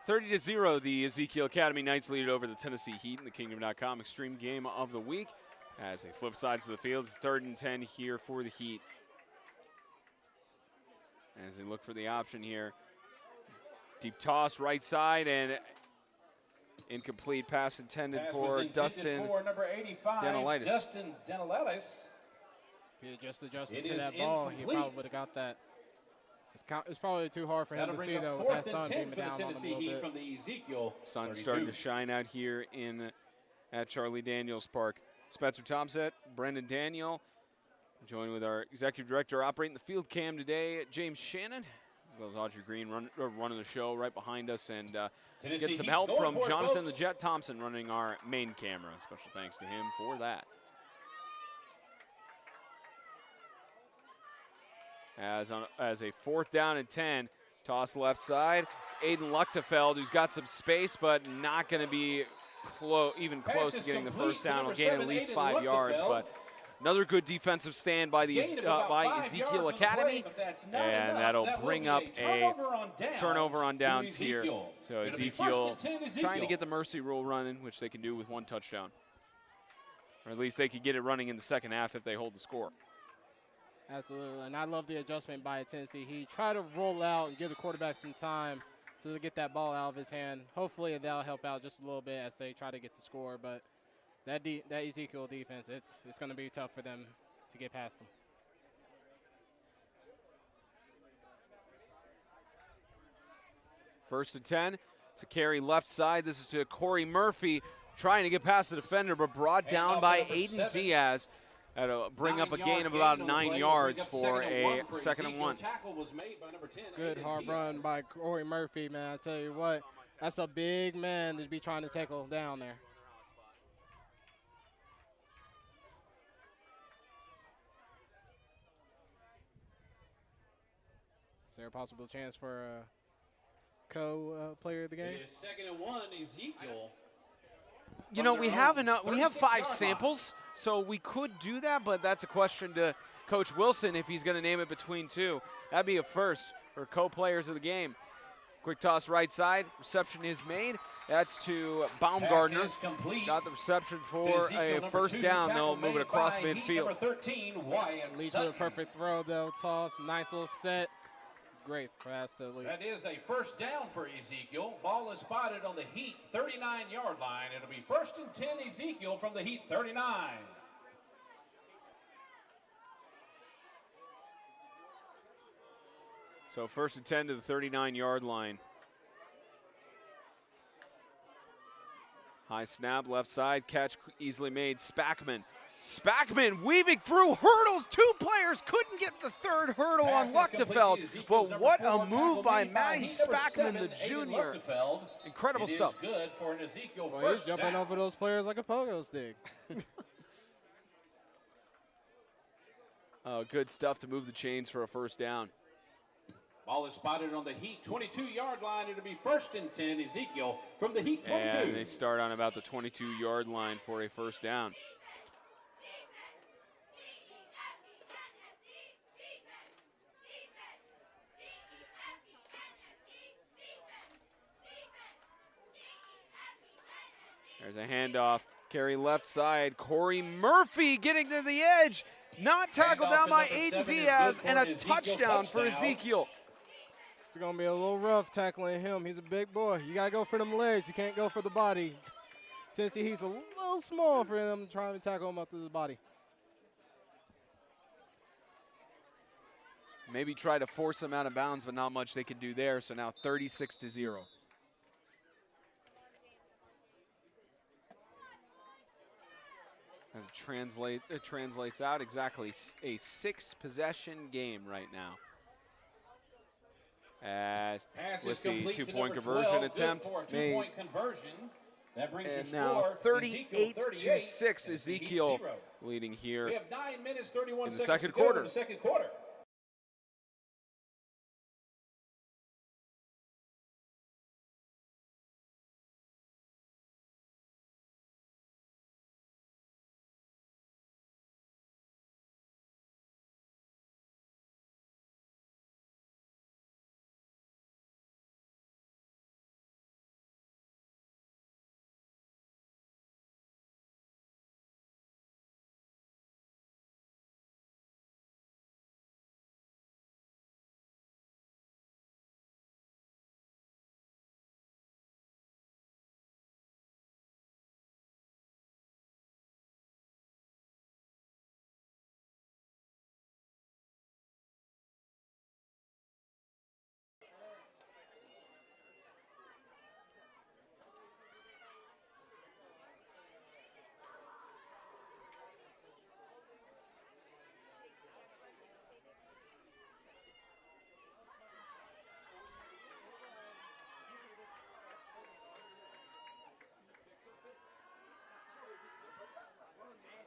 30-0, the Ezekiel Academy Knights lead over the Tennessee Heat in the Kingdom.com Extreme Game of the Week. As they flip sides of the field, 3rd and 10 here for the Heat. As they look for the option here. Deep toss, right side, and incomplete pass intended for Dustin number 85, Denelitis. Dustin Denelitis. If he just adjusted to that ball, he probably would have got that. It's probably too hard for him to see, though, with that sun beaming down on him a little bit. From the Ezekiel Sun's starting to shine out here at Charlie Daniels Park. Spencer Thompson, Brendan Daniel, joined with our executive director operating the field cam today, James Shannon, as well as Audrey Green running the show right behind us, and get some help from Jonathan the Jet Thompson running our main camera. Special thanks to him for that. As a 4th down and 10, toss left side. It's Aiden Luchtefeld, who's got some space, but not going to be even close to getting the first down. He'll gain at least 5 yards, but another good defensive stand by Ezekiel Academy, and that'll bring up a turnover on downs here. So Ezekiel trying to get the mercy rule running, which they can do with 1 touchdown. Or at least they could get it running in the second half if they hold the score. Absolutely, and I love the adjustment by Tennessee. He tried to roll out and give the quarterback some time to get that ball out of his hand. Hopefully that'll help out just a little bit as they try to get the score. But that Ezekiel defense, it's going to be tough for them to get past them. First and 10 to carry left side. This is to Corey Murphy, trying to get past the defender, but brought down by Aiden Diaz. That'll bring up a gain of about 9 yards for a 2nd and 1. Good hard run by Corey Murphy, man. I tell you what, that's a big man to be trying to tackle down there. Is there a possible chance for player of the game? It is 2nd and 1, Ezekiel. You know, we have 36 5 yard samples, so we could do that, but that's a question to Coach Wilson if he's going to name it between 2. That'd be a first for co-players of the game. Quick toss right side. Reception is made. That's to Baumgartner. Pass is complete Got the reception to for Ezekiel, a number first 2, down. tackle They'll move it made across by Heat midfield. Number 13, Wyatt Leads to a Sutton. perfect throw, though. Toss. Nice little set. Great pass to lead. That is a first down for Ezekiel. Ball is spotted on the Heat 39-yard line. It'll be 1st and 10 Ezekiel from the Heat 39. So 1st and 10 to the 39-yard line. High snap, left side, catch easily made. Spackman weaving through hurdles. 2 players couldn't get the 3rd hurdle Pass on is complete to Luchtefeld. Ezekiel's But number what 4, a tackle move by made Matty Heat number Spackman, 7, the Aiden junior. Luchtefeld. Incredible It is stuff. good for an Ezekiel Well, he's first jumping down. over those players like a pogo stick. Oh, good stuff to move the chains for a first down. Ball is spotted on the Heat 22-yard line. It'll be 1st and 10 Ezekiel from the Heat 22. And they start on about the 22-yard line for a first down. There's a handoff. Carry left side. Corey Murphy getting to the edge. Not tackled Handoff down to by number Aiden 7 is Diaz, good for and a an Ezekiel touchdown for touchdown. Ezekiel. It's going to be a little rough tackling him. He's a big boy. You got to go for them legs. You can't go for the body. Tennessee, he's a little small for them trying to tackle him up to the body. Maybe try to force him out of bounds, but not much they could do there. So now 36-0. As it translates out exactly a 6-possession game right now. As Pass with is the complete to 2-point number conversion 12, attempt good for a made. 2-point conversion. That brings And your now score 38-6 Ezekiel Ezekiel 0. leading here. We have 9 minutes, 31 in the seconds second to go quarter. in the second quarter.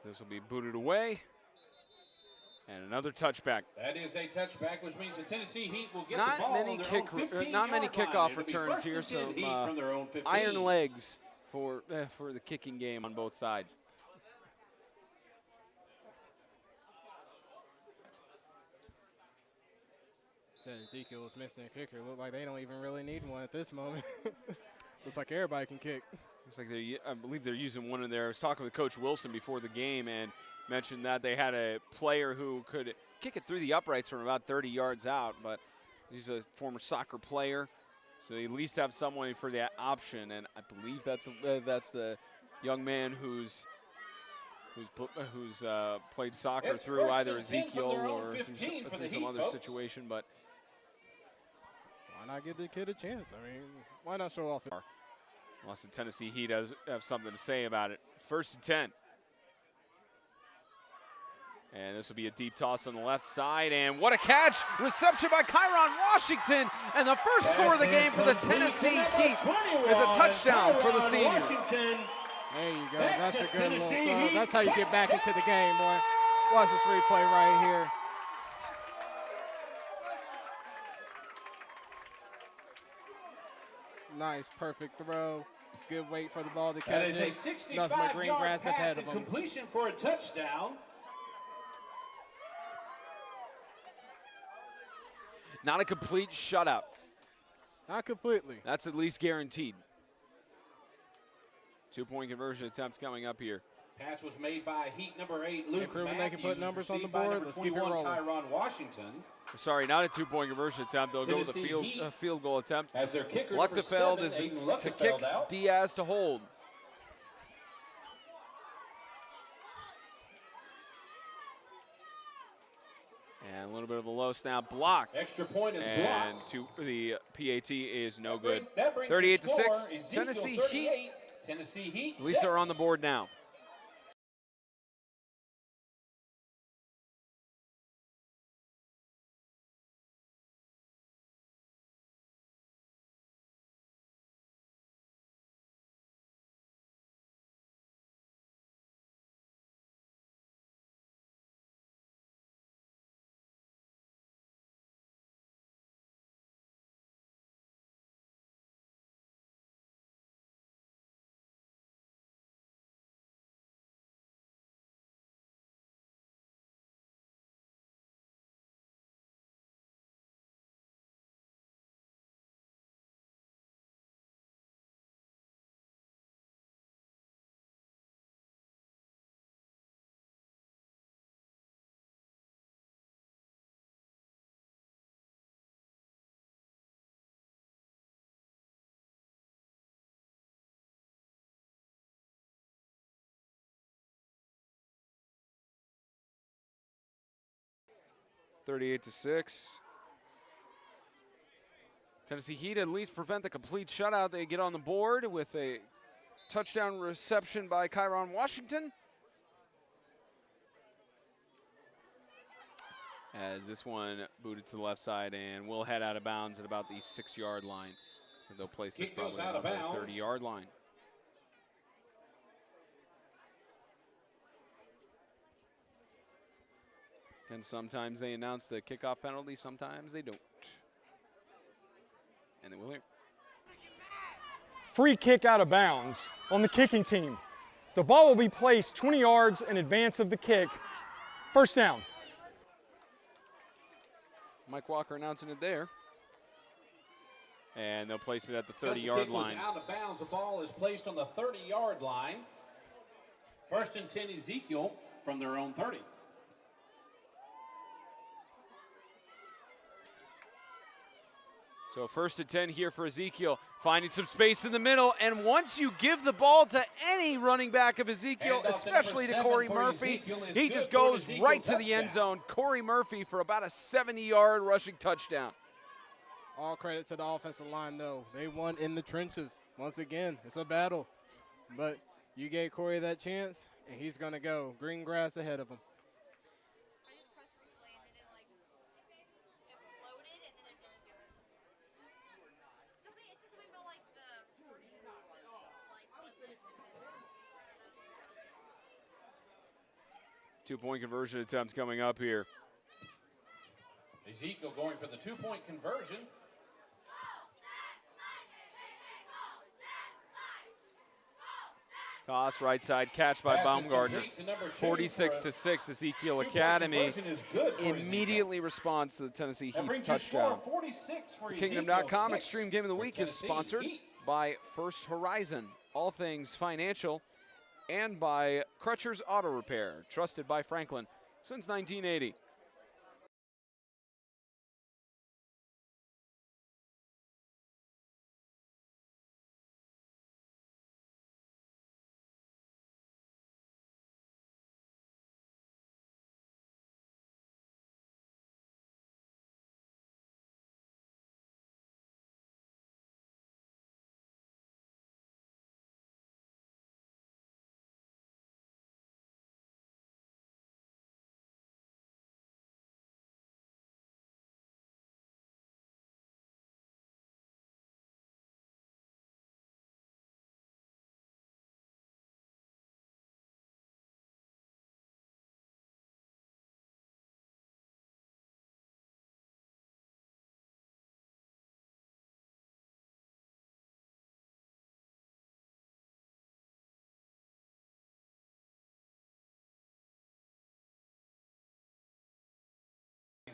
This will be booted away. And another touchback. That is a touchback, which means the Tennessee Heat will get Not the ball many on their kick, own 15-yard not many line. kickoff It'll be returns 1st here. and 10 Some Heat from their own 15. iron legs for the kicking game on both sides. Said Ezekiel was missing a kicker. Look like they don't even really need one at this moment. Looks like everybody can kick. Looks like I believe they're using one in there. I was talking with Coach Wilson before the game and mentioned that they had a player who could kick it through the uprights from about 30 yards out, but he's a former soccer player, so they at least have someone for that option. And I believe that's the young man who's played soccer It's through 1st either and 10 from Ezekiel their own or 15 for the through some Heat, other folks. situation, but Why not give the kid a chance? I mean, why not show off? unless the Tennessee Heat have something to say about it. 1st and 10. And this will be a deep toss on the left side. And what a catch! Reception by Kyron Washington. And the first score of the game for the Tennessee Heat is a touchdown for the senior. There you go. That's a good little throw. That's how you get back into the game, boy. Watch this replay right here. Nice, perfect throw. Good weight for the ball to That catch is it. a Nothing but green 65-yard grass ahead pass of and him. completion for a touchdown. Not a complete shutout. Not completely. That's at least guaranteed. 2-point conversion attempts coming up here. Pass was made by Heat number 8, Luke proving they can put Matthews, numbers on the received by board. number Let's keep it 21, rolling. Kyron Washington. Sorry, not a 2-point conversion attempt. They'll go with Tennessee a field goal attempt. As their kicker, Luck number to fail 7, is Aiden to Luckefeld kick, out. Diaz to hold. And a little bit of a low snap blocked. Extra point is And blocked. the PAT is no good. That brings 38 the to 6. score, Ezekiel Tennessee 38, Heat Tennessee Heat at least are on the 6. board now. (38 to 6). Tennessee Heat at least prevent the complete shutout. They get on the board with a touchdown reception by Kyron Washington. As this one booted to the left side and will head out of bounds at about the 6-yard line. So they'll place this Kick goes probably out of about the bounds. 30-yard line. And sometimes they announce the kickoff penalty, sometimes they don't. And they will here. Free kick out of bounds on the kicking team. The ball will be placed 20 yards in advance of the kick. First down. Mike Walker announcing it there. And they'll place it at the Because the 30-yard kick was line. out of bounds. The ball is placed on the 30-yard line. First and 10, Ezekiel from their own 30. So first and 10 here for Ezekiel, finding some space in the middle. And once you give the ball to any running back of Ezekiel, Handoff to especially to number 7 Corey for Murphy, Ezekiel is he good just for an goes Ezekiel right to the end touchdown. zone. Corey Murphy for about a 70-yard rushing touchdown. All credit to the offensive line, though. They won in the trenches. Once again, it's a battle. But you gave Corey that chance, and he's going to go. Green grass ahead of him. I just pressed replay and then it loaded and then it didn't do it. Something it said something about like the recording wasn't and then 2-point conversion attempts coming up here. Ezekiel going for the 2-point conversion. Toss right side, catch by Pass is Baumgartner. complete to number 2 46 for to 6. Ezekiel 2-point Academy conversion is good for Ezekiel. immediately responds to the Tennessee That Heat's brings your score touchdown. 46 for Ezekiel, Kingdom.com 6 Extreme Game of the for Week is Tennessee sponsored Heat. by First Horizon, all things financial, and by Crutcher's Auto Repair, trusted by Franklin since 1980.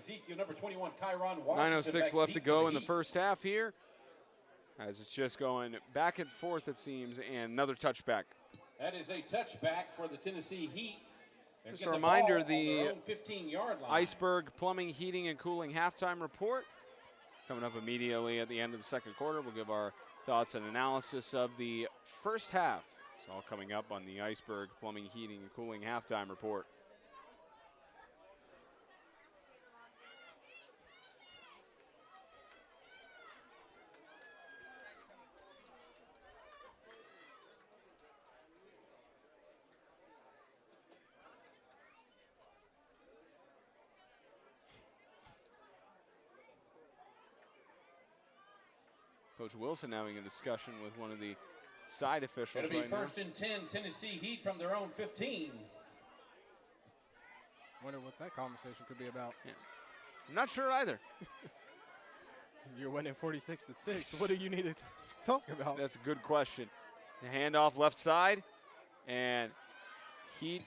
Ezekiel, number 21, Kyron Washington. 9:06 back left to deep go for in the Heat. first half here, as it's just going back and forth, it seems, and another touchback. That is a touchback for the Tennessee Heat. They'll Just get a the reminder, ball on their the own 15-yard line. Iceberg Plumbing, Heating, and Cooling halftime report coming up immediately at the end of the second quarter. We'll give our thoughts and analysis of the first half. It's all coming up on the Iceberg Plumbing, Heating, and Cooling halftime report. Coach Wilson having a discussion with one of the side officials It'll be right now. first and 10, Tennessee Heat from their own 15. Wonder what that conversation could be about. Yeah. I'm not sure either. You're winning 46-6. What do you need to talk about? That's a good question. The handoff left side, and Heat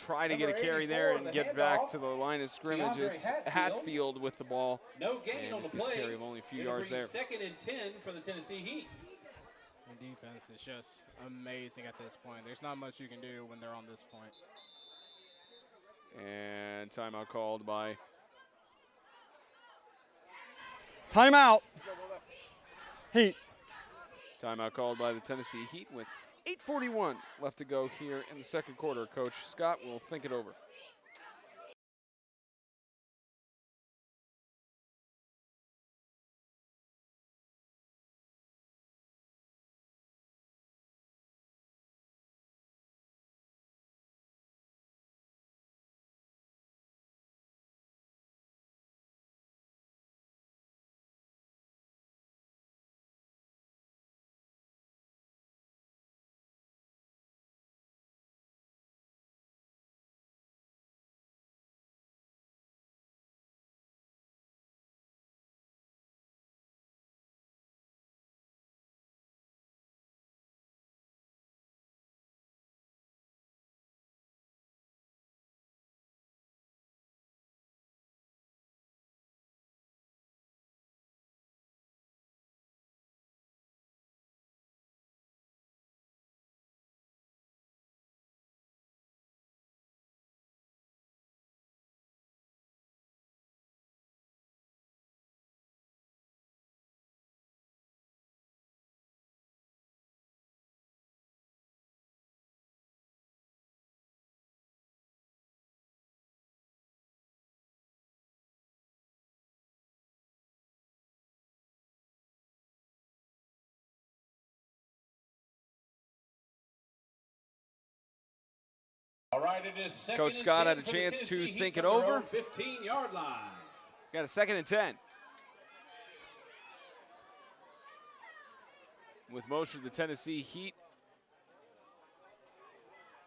try to get a Number carry 84, there and the get back handoff. to the line of scrimmage. DeAndre It's Hatfield. Hatfield with the ball. No gain And on the just gets a play. carry of only a few It'll yards bring there. second and 10 for the Tennessee Heat. And defense is just amazing at this point. There's not much you can do when they're on this point. And timeout called by Timeout. Heat. Timeout called by the Tennessee Heat with 8:41 left to go here in the second quarter. Coach Scott will think it over. All right, it is second Coach and Scott 10 had a for the chance Tennessee to Heat think from it their over. own 15-yard line. Got a second and 10. With motion of the Tennessee Heat.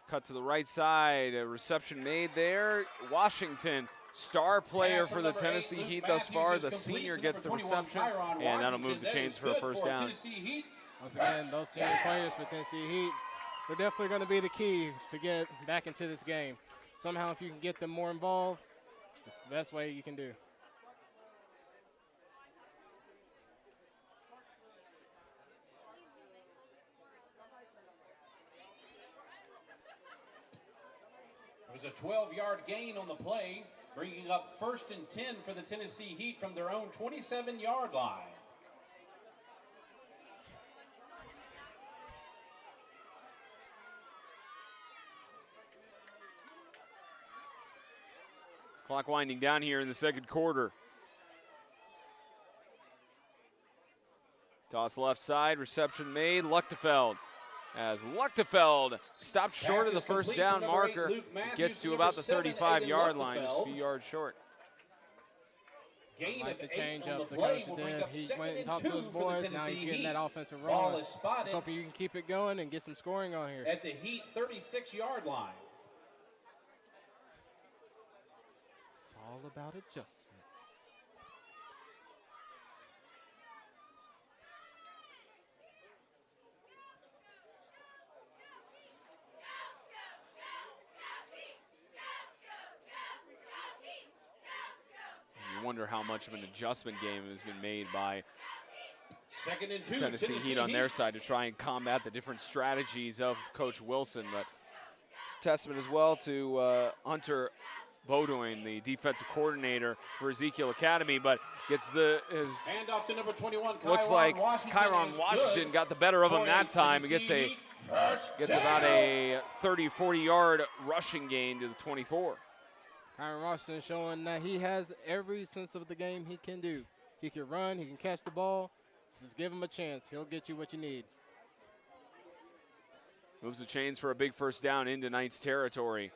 Cut to the right side, a reception made there. Washington, star player Pass for from the number Tennessee 8, Luke Heat thus Matthews far. is The complete senior to gets the number 21, reception, Kyron and that'll move Washington. the That chains is for a good first for down. Tennessee Heat. Once again, those senior players for Tennessee Heat, they're definitely going to be the key to get back into this game. Somehow, if you can get them more involved, it's the best way you can do. It was a 12-yard gain on the play, bringing up first and 10 for the Tennessee Heat from their own 27-yard line. Clock winding down here in the second quarter. Toss left side, reception made, Luchtefeld. As Luchtefeld stopped short of the Pass is first complete down from number 8, marker. Luke It Matthews gets to to number about the 7, 35-yard Aiden line, just a Luchtefeld. few yards short. Gain Like of the 8 change on up the the play coach will did. bring up He second went and and talked 2 to his for the boys. Now Tennessee he's getting Heat. that offensive Ball run. is spotted Let's hope you can keep it going and get some scoring on here. at the Heat 36-yard line. It's all about adjustments. wonder how much of an adjustment game has been made by 2nd and 2. Tennessee Heat on their side to try and combat the different strategies of Coach Wilson. But it's a testament as well to Hunter Beaudoin, the defensive coordinator for Ezekiel Academy, but gets the Handoff to number 21. looks like Kyron Washington got the better of him that time. He gets about a 30, 40-yard rushing gain to the 24. Kyron Washington showing that he has every sense of the game he can do. He can run, he can catch the ball. Just give him a chance. He'll get you what you need. Moves the chains for a big first down into Knights territory.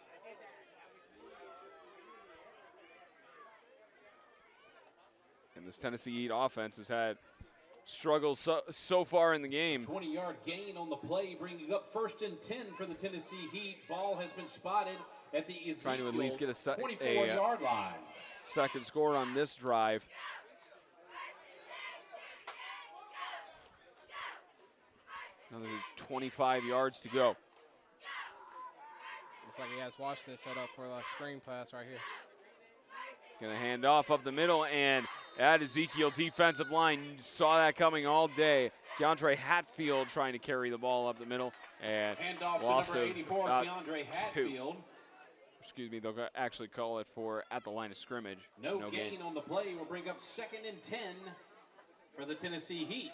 And this Tennessee Heat offense has had struggles so far in the game. 20-yard gain on the play, bringing up 1st and 10 for the Tennessee Heat. Ball has been spotted at the Ezekiel Trying to at least get a 24-yard line. Second score on this drive. Another 25 yards to go. Looks like he has Washington set up for a screen pass right here. Gonna hand off up the middle, and that Ezekiel defensive line saw that coming all day. DeAndre Hatfield trying to carry the ball up the middle, and Handoff loss to number of 84, DeAndre Hatfield. Excuse me, they'll actually call it for at the line of scrimmage. No gain on the play will bring up 2nd and 10 for the Tennessee Heat.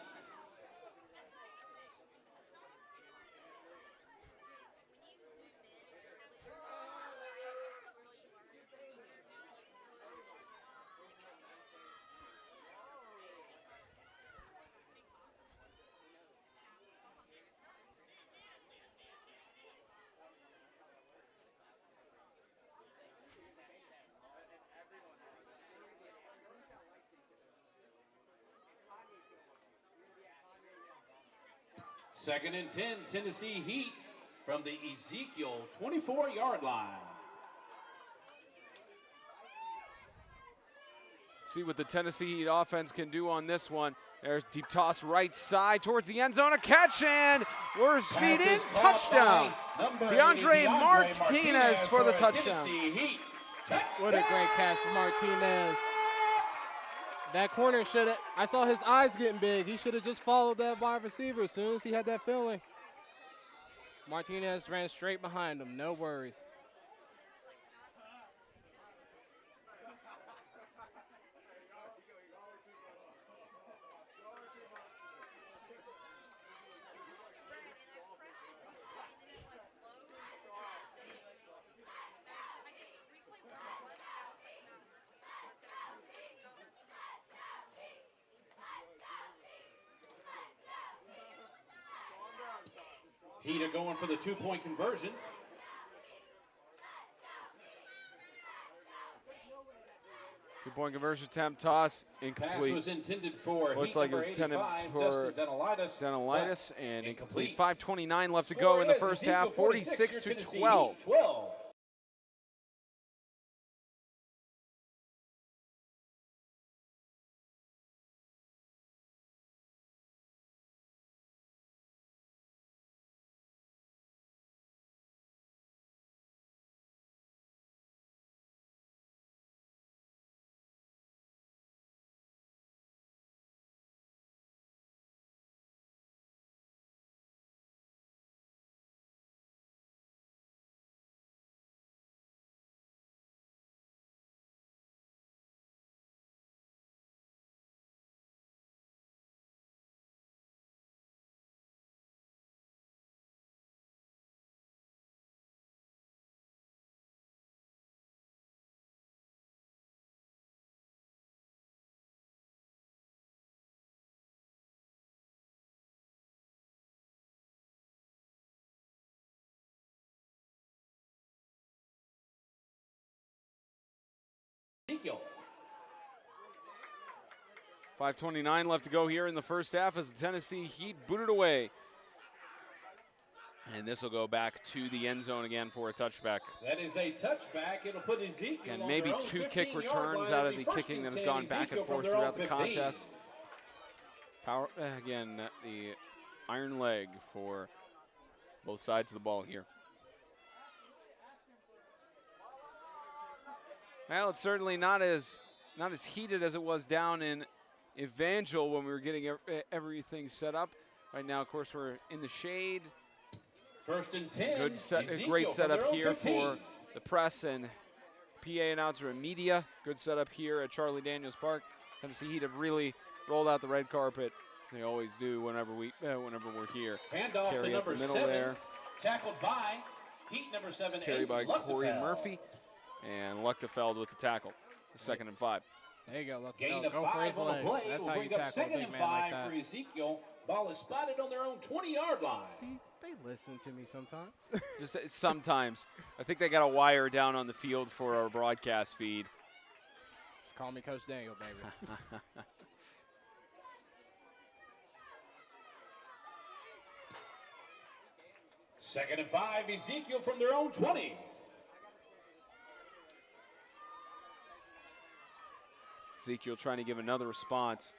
Second and 10, Tennessee Heat from the Ezekiel 24-yard line. See what the Tennessee Heat offense can do on this one. There's deep toss right side towards the end zone. A catch, and we're speed in. Touchdown. DeAndre Martinez for the touchdown. What a great catch for Martinez. That corner should have, I saw his eyes getting big. He should have just followed that wide receiver as soon as he had that feeling. Martinez ran straight behind him, no worries. Heat are going for the 2-point conversion. Two-point conversion attempt, toss, incomplete. Pass was intended for Looked like it was intended for Denolitis, and incomplete. 5:29 left to go in the first half, 46-12. Ezekiel. 5:29 left to go here in the first half as the Tennessee Heat booted away. And this will go back to the end zone again for a touchback. That is a touchback. It'll put Ezekiel And on maybe their own 2 kick 15-yard returns line. out of the It'll be kicking that first has and 10, gone back Ezekiel and from forth their throughout own the 15. contest. Power again, the iron leg for both sides of the ball here. Well, it's certainly not as not as heated as it was down in Evangel when we were getting everything set up. Right now, of course, we're in the shade. 1st and 10. Great Ezekiel from setup their own here 15. for the press and PA announcer and media. Good setup here at Charlie Daniels Park. Tennessee Heat have really rolled out the red carpet, as they always do whenever we're here. Handoff to Carry up number the middle 7. there. Tackled by Heat number 7. Carry by Corey Luchtefeld. Murphy. And Luchtefeld with the tackle. 2nd and 5. There you go. Look, Gain go, of go for 5 his on the legs. play. That's Will how you bring up tackle a 2nd big and man like 5 that. for Ezekiel. Ball is spotted on their own 20-yard line. See, they listen to me sometimes. Just sometimes. I think they got a wire down on the field for our broadcast feed. Just call me Coach Daniel, baby. 2nd and 5. Ezekiel from their own 20. Ezekiel trying to give another response.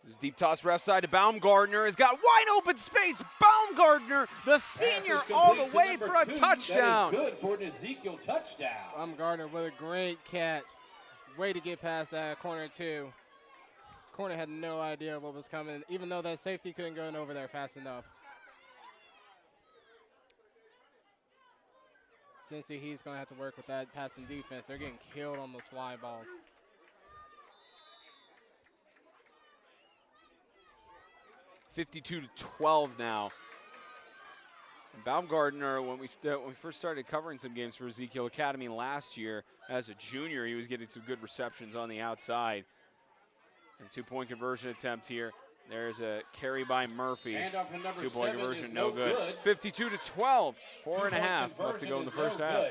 This deep toss left side to Baumgartner. Has got wide open space. Baumgartner, the senior, all the way for a touchdown. That is good for an Ezekiel touchdown. Baumgartner with a great catch. Way to get past that corner, too. Corner had no idea what was coming, even though that safety couldn't go in over there fast enough. Tennessee He's going to have to work with that passing defense. They're getting killed on those fly balls. (52-12) now. And Baumgartner, when we first started covering some games for Ezekiel Academy last year, as a junior, he was getting some good receptions on the outside. And 2-point conversion attempt here. There's a carry by Murphy. 2-point conversion, no good. 52-12, 4.5 left to go in the first half.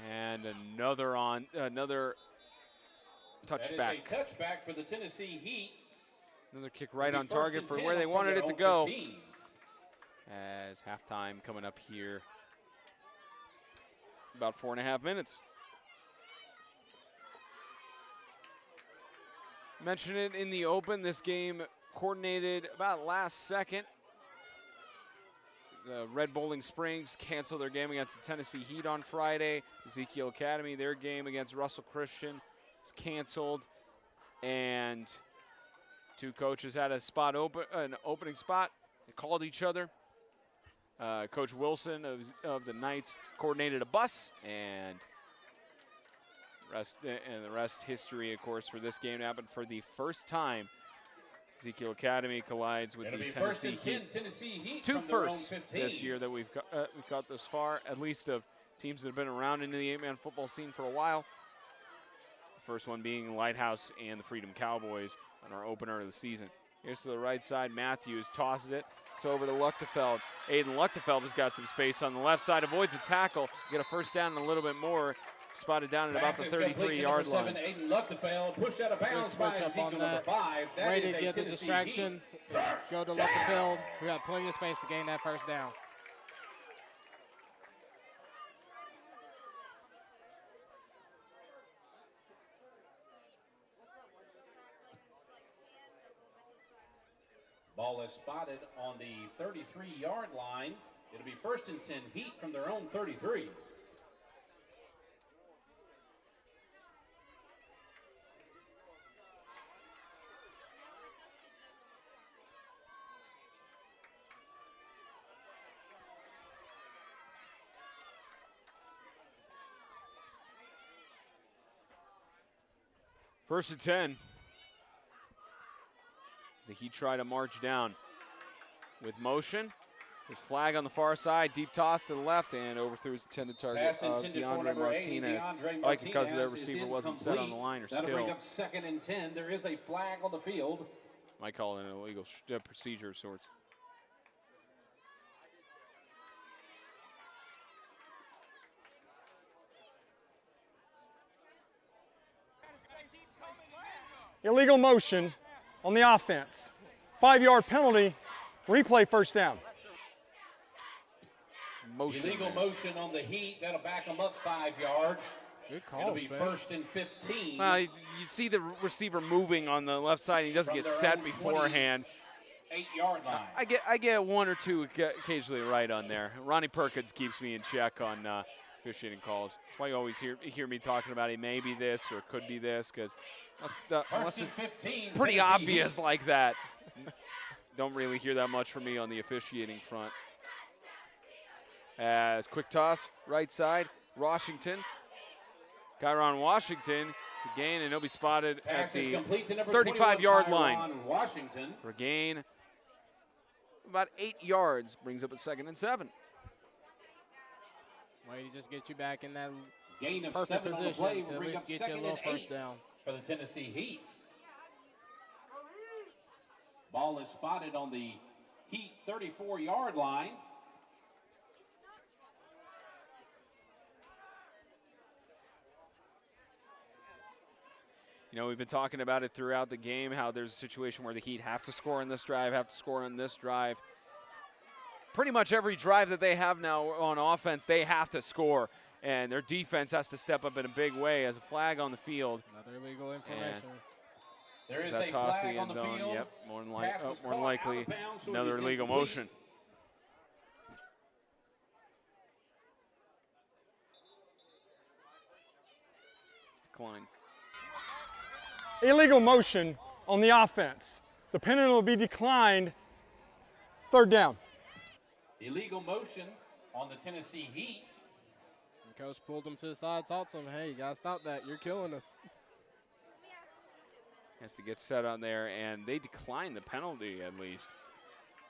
And another touchback. That is a touchback for the Tennessee Heat. Another kick right on target for where they wanted it to go. As halftime coming up here. About 4.5 minutes. Mentioned it in the open. This game coordinated about last second. Red Bowling Springs canceled their game against the Tennessee Heat on Friday. Ezekiel Academy, their game against Russell Christian was canceled. And two coaches had an opening spot. They called each other. Coach Wilson of the Knights coordinated a bus, and the rest history, of course, for this game happened for the first time. Ezekiel Academy collides with the Tennessee Heat. Two firsts this year that we've got thus far, at least of teams that have been around into the 8-man football scene for a while. The first one being Lighthouse and the Freedom Cowboys on our opener of the season. Here's to the right side. Matthews tosses it. It's over to Luchtefeld. Aiden Luchtefeld has got some space on the left side, avoids a tackle, get a first down and a little bit more. Spotted down at about the 33-yard line. Aiden Luchtefeld pushed out of bounds by Ezekiel number 5. That Way is to a get the Tennessee distraction. Go to Luchtefeld. We got plenty of space to gain that first down. Ball is spotted on the 33-yard line. It'll be 1st and 10 Heat from their own 33. First and 10. The Heat try to march down with motion. His flag on the far side, deep toss to the left, and overthrew his intended target Pass of intended for DeAndre number 80, Martinez. DeAndre Like because their Martinez receiver is wasn't set on the incomplete. line or That'll bring still. up 2nd and 10. There is a flag on the field. Might call it an illegal procedure of sorts. Illegal motion on the offense. 5-yard penalty, replay first down. Motion Illegal there. motion on the Heat. That'll back them up 5 yards. Good It'll call, be man. 1st and 15. Well, you see the receiver moving on the left side. He doesn't From get their set own beforehand. 8-yard line. I get 1 or 2 occasionally right on there. Ronnie Perkins keeps me in check on officiating calls. That's why you always hear me talking about it may be this or it could be this, because unless and it's 15, pretty Tennessee obvious Heat. like that, don't really hear that much from me on the officiating front. As quick toss, right side, Washington. Kyron Washington to gain, and he'll be spotted at Pass is the complete to number 35-yard 21, line. Kyron Washington. For gain about 8 yards, brings up a 2nd and 7. Way to just get you back in that Gain of perfect 7 on the position play to will at bring least up get you a 2nd little and first 8 down. for the Tennessee Heat. Ball is spotted on the Heat 34-yard line. You know, we've been talking about it throughout the game, how there's a situation where the Heat have to score on this drive, have to score on this drive. Pretty much every drive that they have now on offense, they have to score, and their defense has to step up in a big way. As a flag on the field. Another illegal information. There is That a toss flag the on end the zone. field. Yep, more than, Pass was more than caught likely out of bounds, so it another is illegal incomplete. motion. Decline. Illegal motion on the offense. The penalty will be declined. 3rd down. Illegal motion on the Tennessee Heat. And coach pulled him to the side, talked to him, hey, you got to stop that. You're killing us. Has to get set on there, and they declined the penalty at least.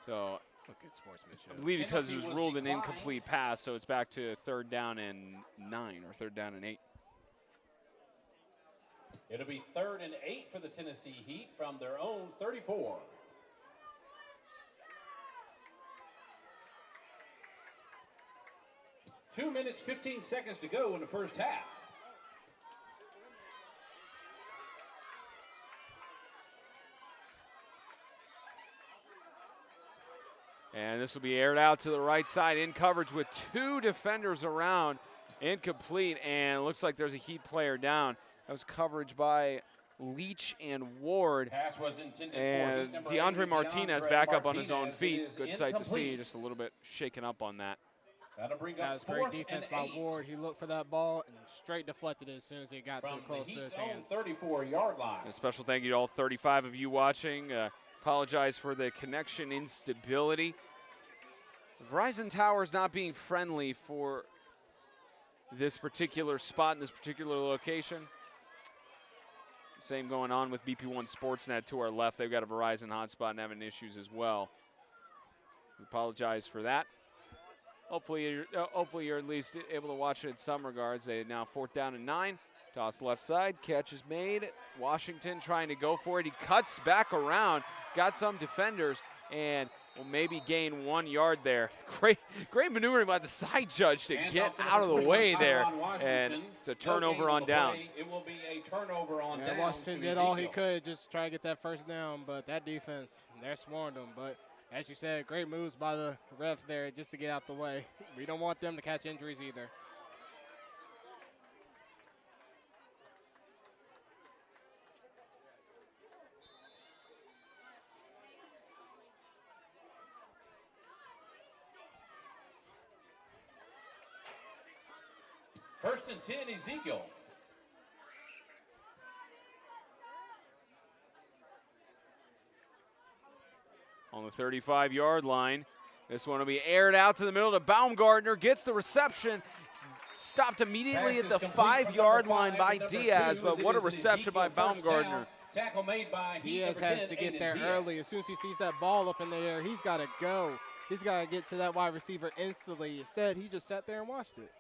So Look at sportsmanship. I believe because it was Penalty was ruled an declined. incomplete pass, so it's back to 3rd down and 9 or 3rd down and 8. It'll be 3rd and 8 for the Tennessee Heat from their own 34. Two minutes, 15 seconds to go in the first half. And this will be aired out to the right side in coverage with 2 defenders around. Incomplete, and looks like there's a Heat player down. That was coverage by Leach and Ward. Pass was intended And for Heat number DeAndre 80, Martinez DeAndre back up on his own Martinez. It feet. is Good sight to see, incomplete. just a little bit shaken up on that. That'll bring That up was great 4th defense and by 8 Ward. He looked for that ball and straight deflected it as soon as he got from too close the to his Heat's own hands. 34-yard line. And a special thank you to all 35 of you watching. Apologize for the connection instability. Verizon Towers not being friendly for this particular spot in this particular location. Same going on with BP1 Sportsnet to our left. They've got a Verizon hotspot and having issues as well. We apologize for that. Hopefully you're at least able to watch it in some regards. They now 4th down and 9. Toss left side, catch is made. Washington trying to go for it. He cuts back around, got some defenders, and will maybe gain 1 yard there. Great maneuvering by the side judge to Hands get off to out of the number way 21, there. Kyron Washington. And it's a No turnover gain on the downs. play. It will be a turnover on Yeah, downs. Washington to did all he Ezekiel. could just try to get that first down, but that defense, they're swarmed them. But as you said, great moves by the ref there just to get out the way. We don't want them to catch injuries either. First and 10, Ezekiel. On the 35-yard line, This one will be aired out to the middle to Baumgartner, gets the reception. Stopped immediately at the 5-yard line by Diaz, but what a reception by Baumgartner. Tackle made by Diaz has to get there early. As soon as he sees that ball up in the air, he's got to go. He's got to get to that wide receiver instantly. Instead, he just sat there and watched it.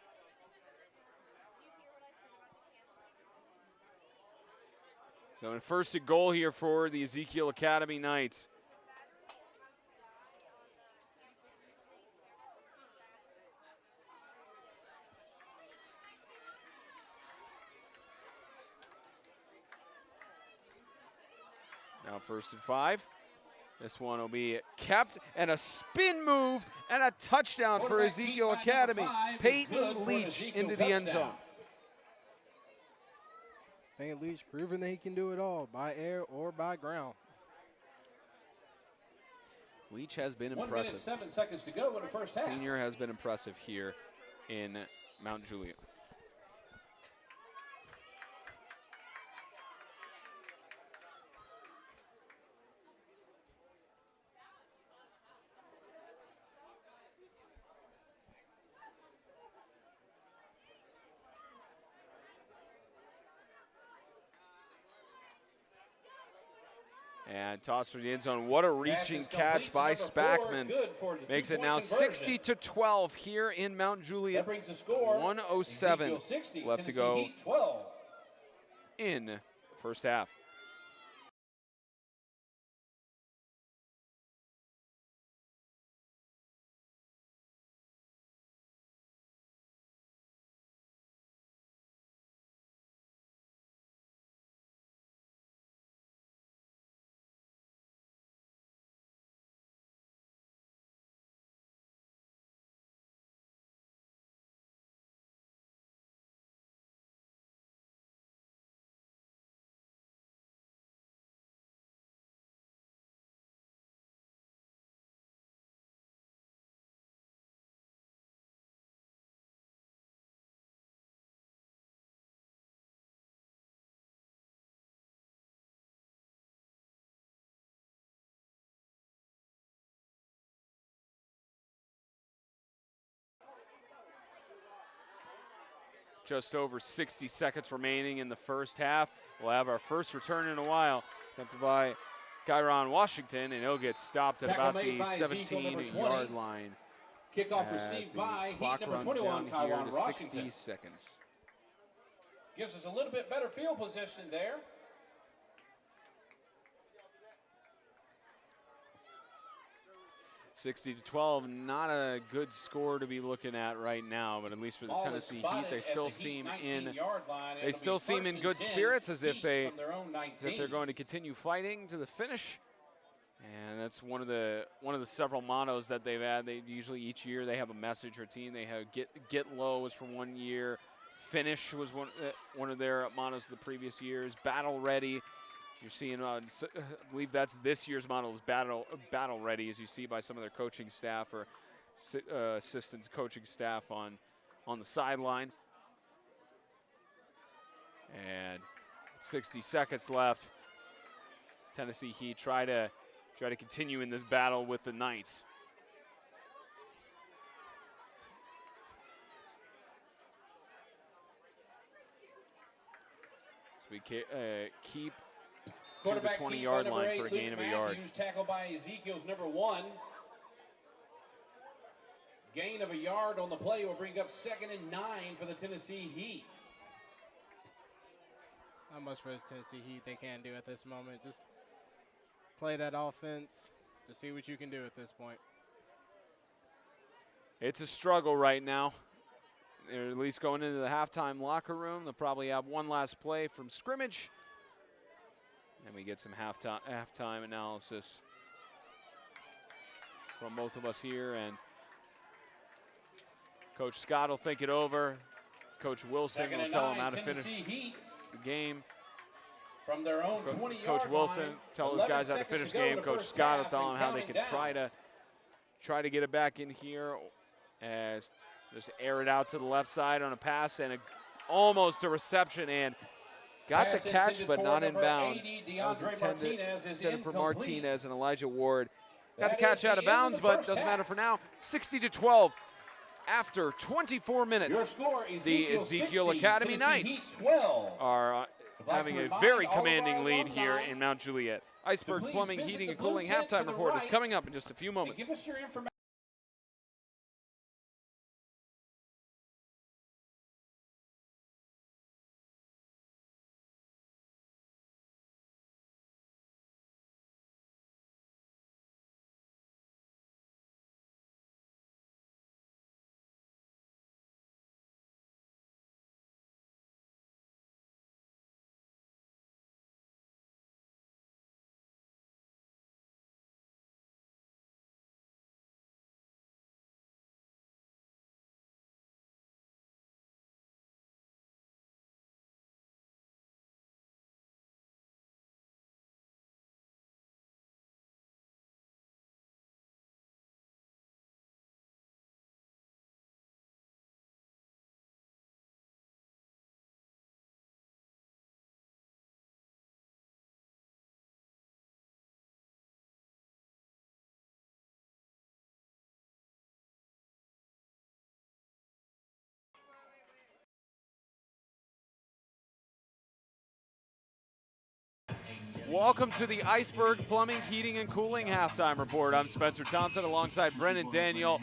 So in first and goal here for the Ezekiel Academy Knights. Now first and 5. This one will be kept, and a spin move and a touchdown for Ezekiel Academy. Peyton Leach into the end zone. Peyton Leach proving that he can do it all, by air or by ground. Leach has been 1 impressive. minute, 7 seconds to go in the first half. Senior has been impressive here in Mount Juliet. And toss to the end zone. What a reaching catch by Spackman. Makes it now 60-12 here in Mount Juliet. 1:07 left to go in first half. Just over 60 seconds remaining in the first half. We'll have our first return in a while, attempted by Kyron Washington, and he'll get stopped at about the 17-yard line. Kickoff received by clock Heat number runs 21, down here Kyron to Washington. 60 seconds. Gives us a little bit better field position there. 60-12, not a good score to be looking at right now, but at least for the Tennessee Heat, they still seem in good spirits, as if they're going to continue fighting to the finish. And that's one of the several mottos that they've had. They usually each year they have a message routine. They have get low was from one year, finish was one of their mottos of the previous years. Battle ready. You're seeing, I believe that's this year's model is battle ready, as you see by some of their coaching staff or assistants coaching staff on the sideline. And 60 seconds left. Tennessee Heat try to continue in this battle with the Knights. So we keep to the 20-yard line for a gain of a yard. Tackle by Ezekiel's number 1. Gain of a yard on the play will bring up 2nd and 9 for the Tennessee Heat. Not much for this Tennessee Heat they can do at this moment. Just play that offense to see what you can do at this point. It's a struggle right now. They're at least going into the halftime locker room. They'll probably have one last play from scrimmage. And we get some halftime analysis from both of us here. And Coach Scott will think it over. Coach Wilson will tell him how to finish the game. From their own 20-yard Coach Wilson tell those guys how to finish the game. Coach Scott will tell them how they can try to get it back in here, as just air it out to the left side on a pass and almost a reception, and got the catch but not in bounds. That was intended for Martinez, and Elijah Ward Got the catch out of bounds, but doesn't matter for now. 60-12 after 24 minutes. The Ezekiel Academy Knights are having a very commanding lead here in Mount Juliet. Iceberg Plumbing, Heating, and Cooling halftime report is coming up in just a few moments. Give us your information. Welcome to the Iceberg Plumbing, Heating, and Cooling halftime report. I'm Spencer Thompson alongside Brendan Daniel.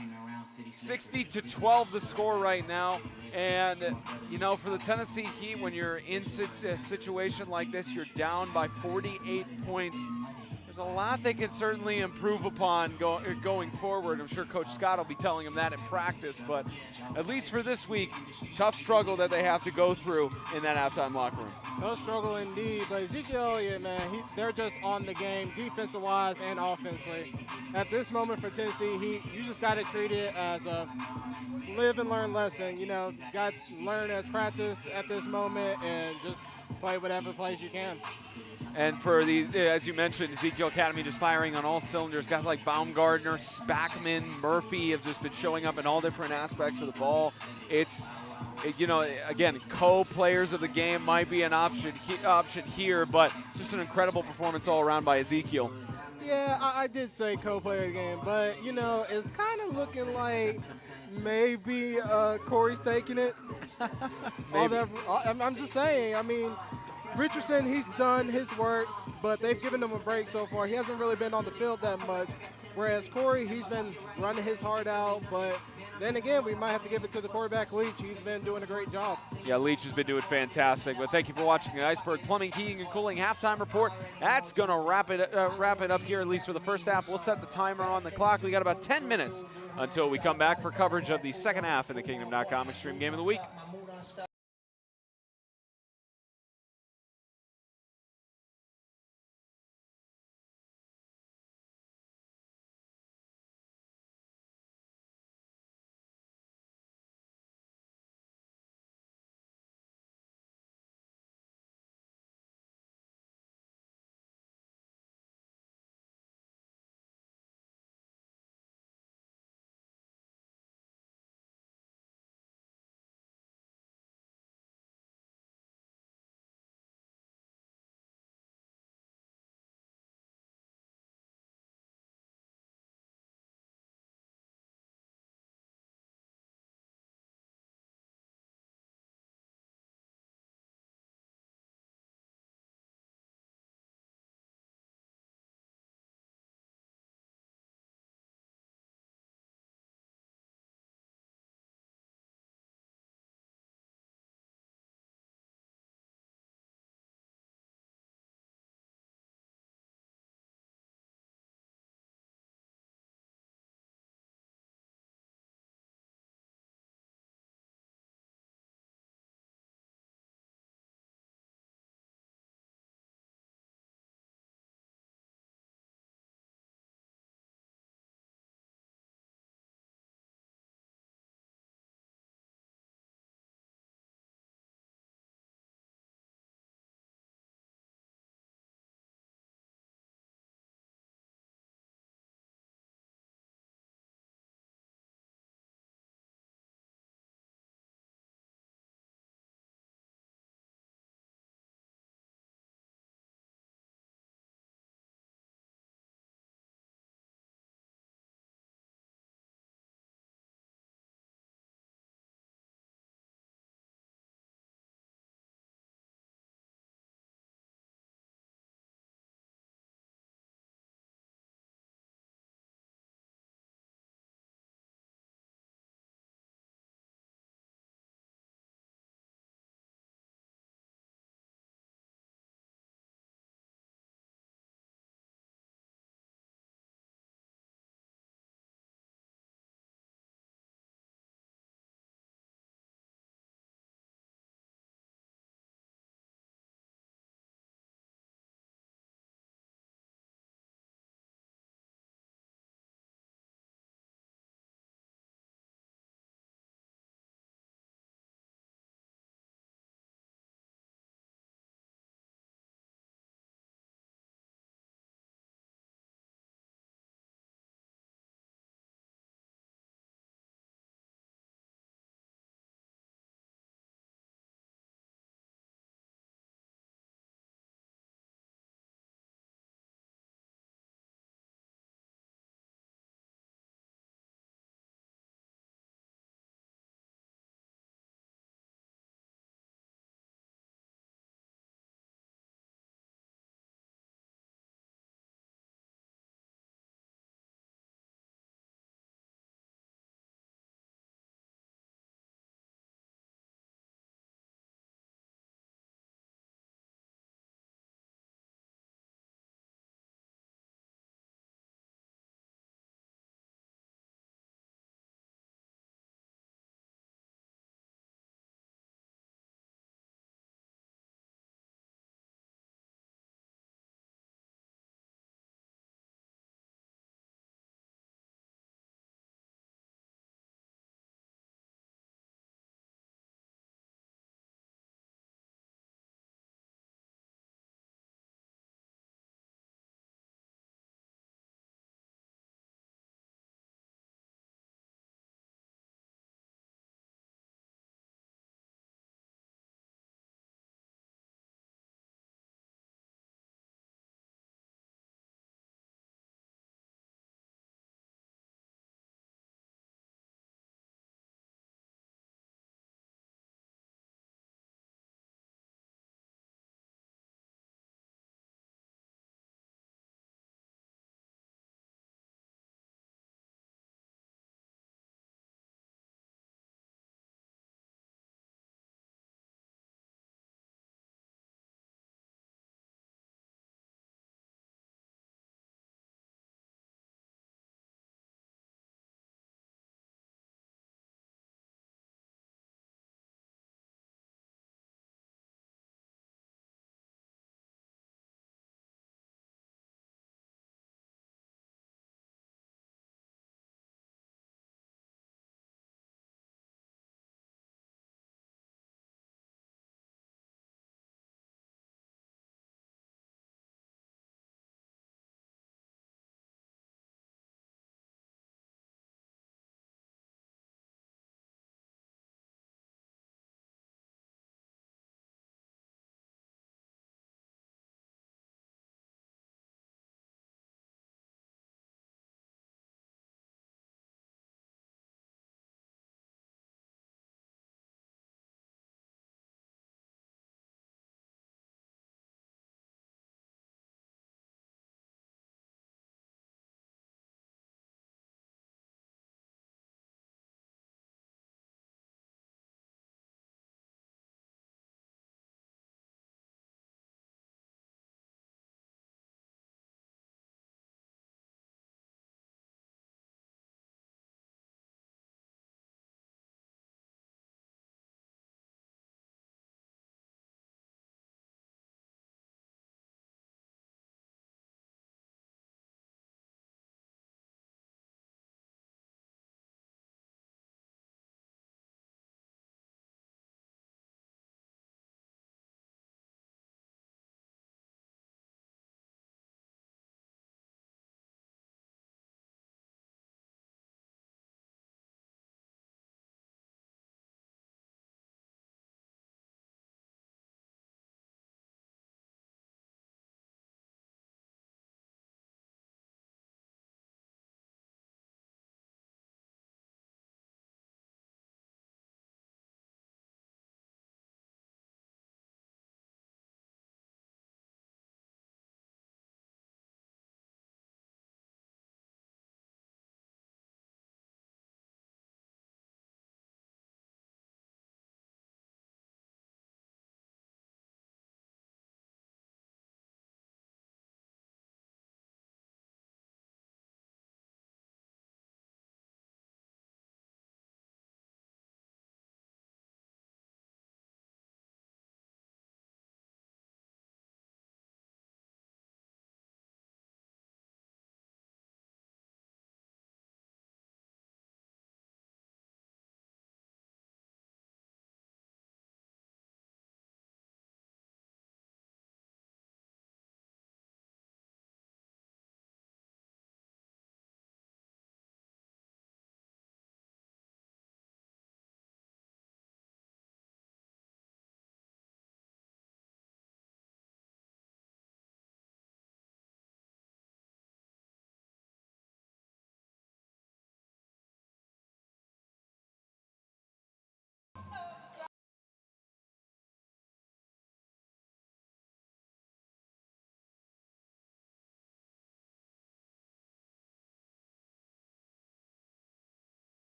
60-12 the score right now. And, you know, for the Tennessee Heat, when you're in a situation like this, you're down by 48 points. There's a lot they can certainly improve upon going forward. I'm sure Coach Scott will be telling them that in practice, but at least for this week, tough struggle that they have to go through in that halftime locker room. Tough struggle indeed, but Ezekiel, yeah, man, they're just on the game, defensive-wise and offensively. At this moment for Tennessee Heat, you just got to treat it as a live and learn lesson. You know, got to learn as practice at this moment and just play whatever plays you can. And for these, as you mentioned, Ezekiel Academy just firing on all cylinders. Guys like Baumgartner, Spackman, Murphy have just been showing up in all different aspects of the ball. You know, again, co-players of the game might be an option here, but just an incredible performance all around by Ezekiel. Yeah, I did say co-player of the game, but, you know, it's kind of looking like maybe Corey's taking it. I'm just saying, I mean, Richardson, he's done his work, but they've given him a break so far. He hasn't really been on the field that much, whereas Corey, he's been running his heart out, but then again, we might have to give it to the quarterback, Leach. He's been doing a great job. Yeah, Leach has been doing fantastic. But thank you for watching the Iceberg Plumbing, Heating, and Cooling halftime report. That's going to wrap it up here, at least for the first half. We'll set the timer on the clock. We got about 10 minutes until we come back for coverage of the second half in the Kingdom.com Extreme Game of the Week.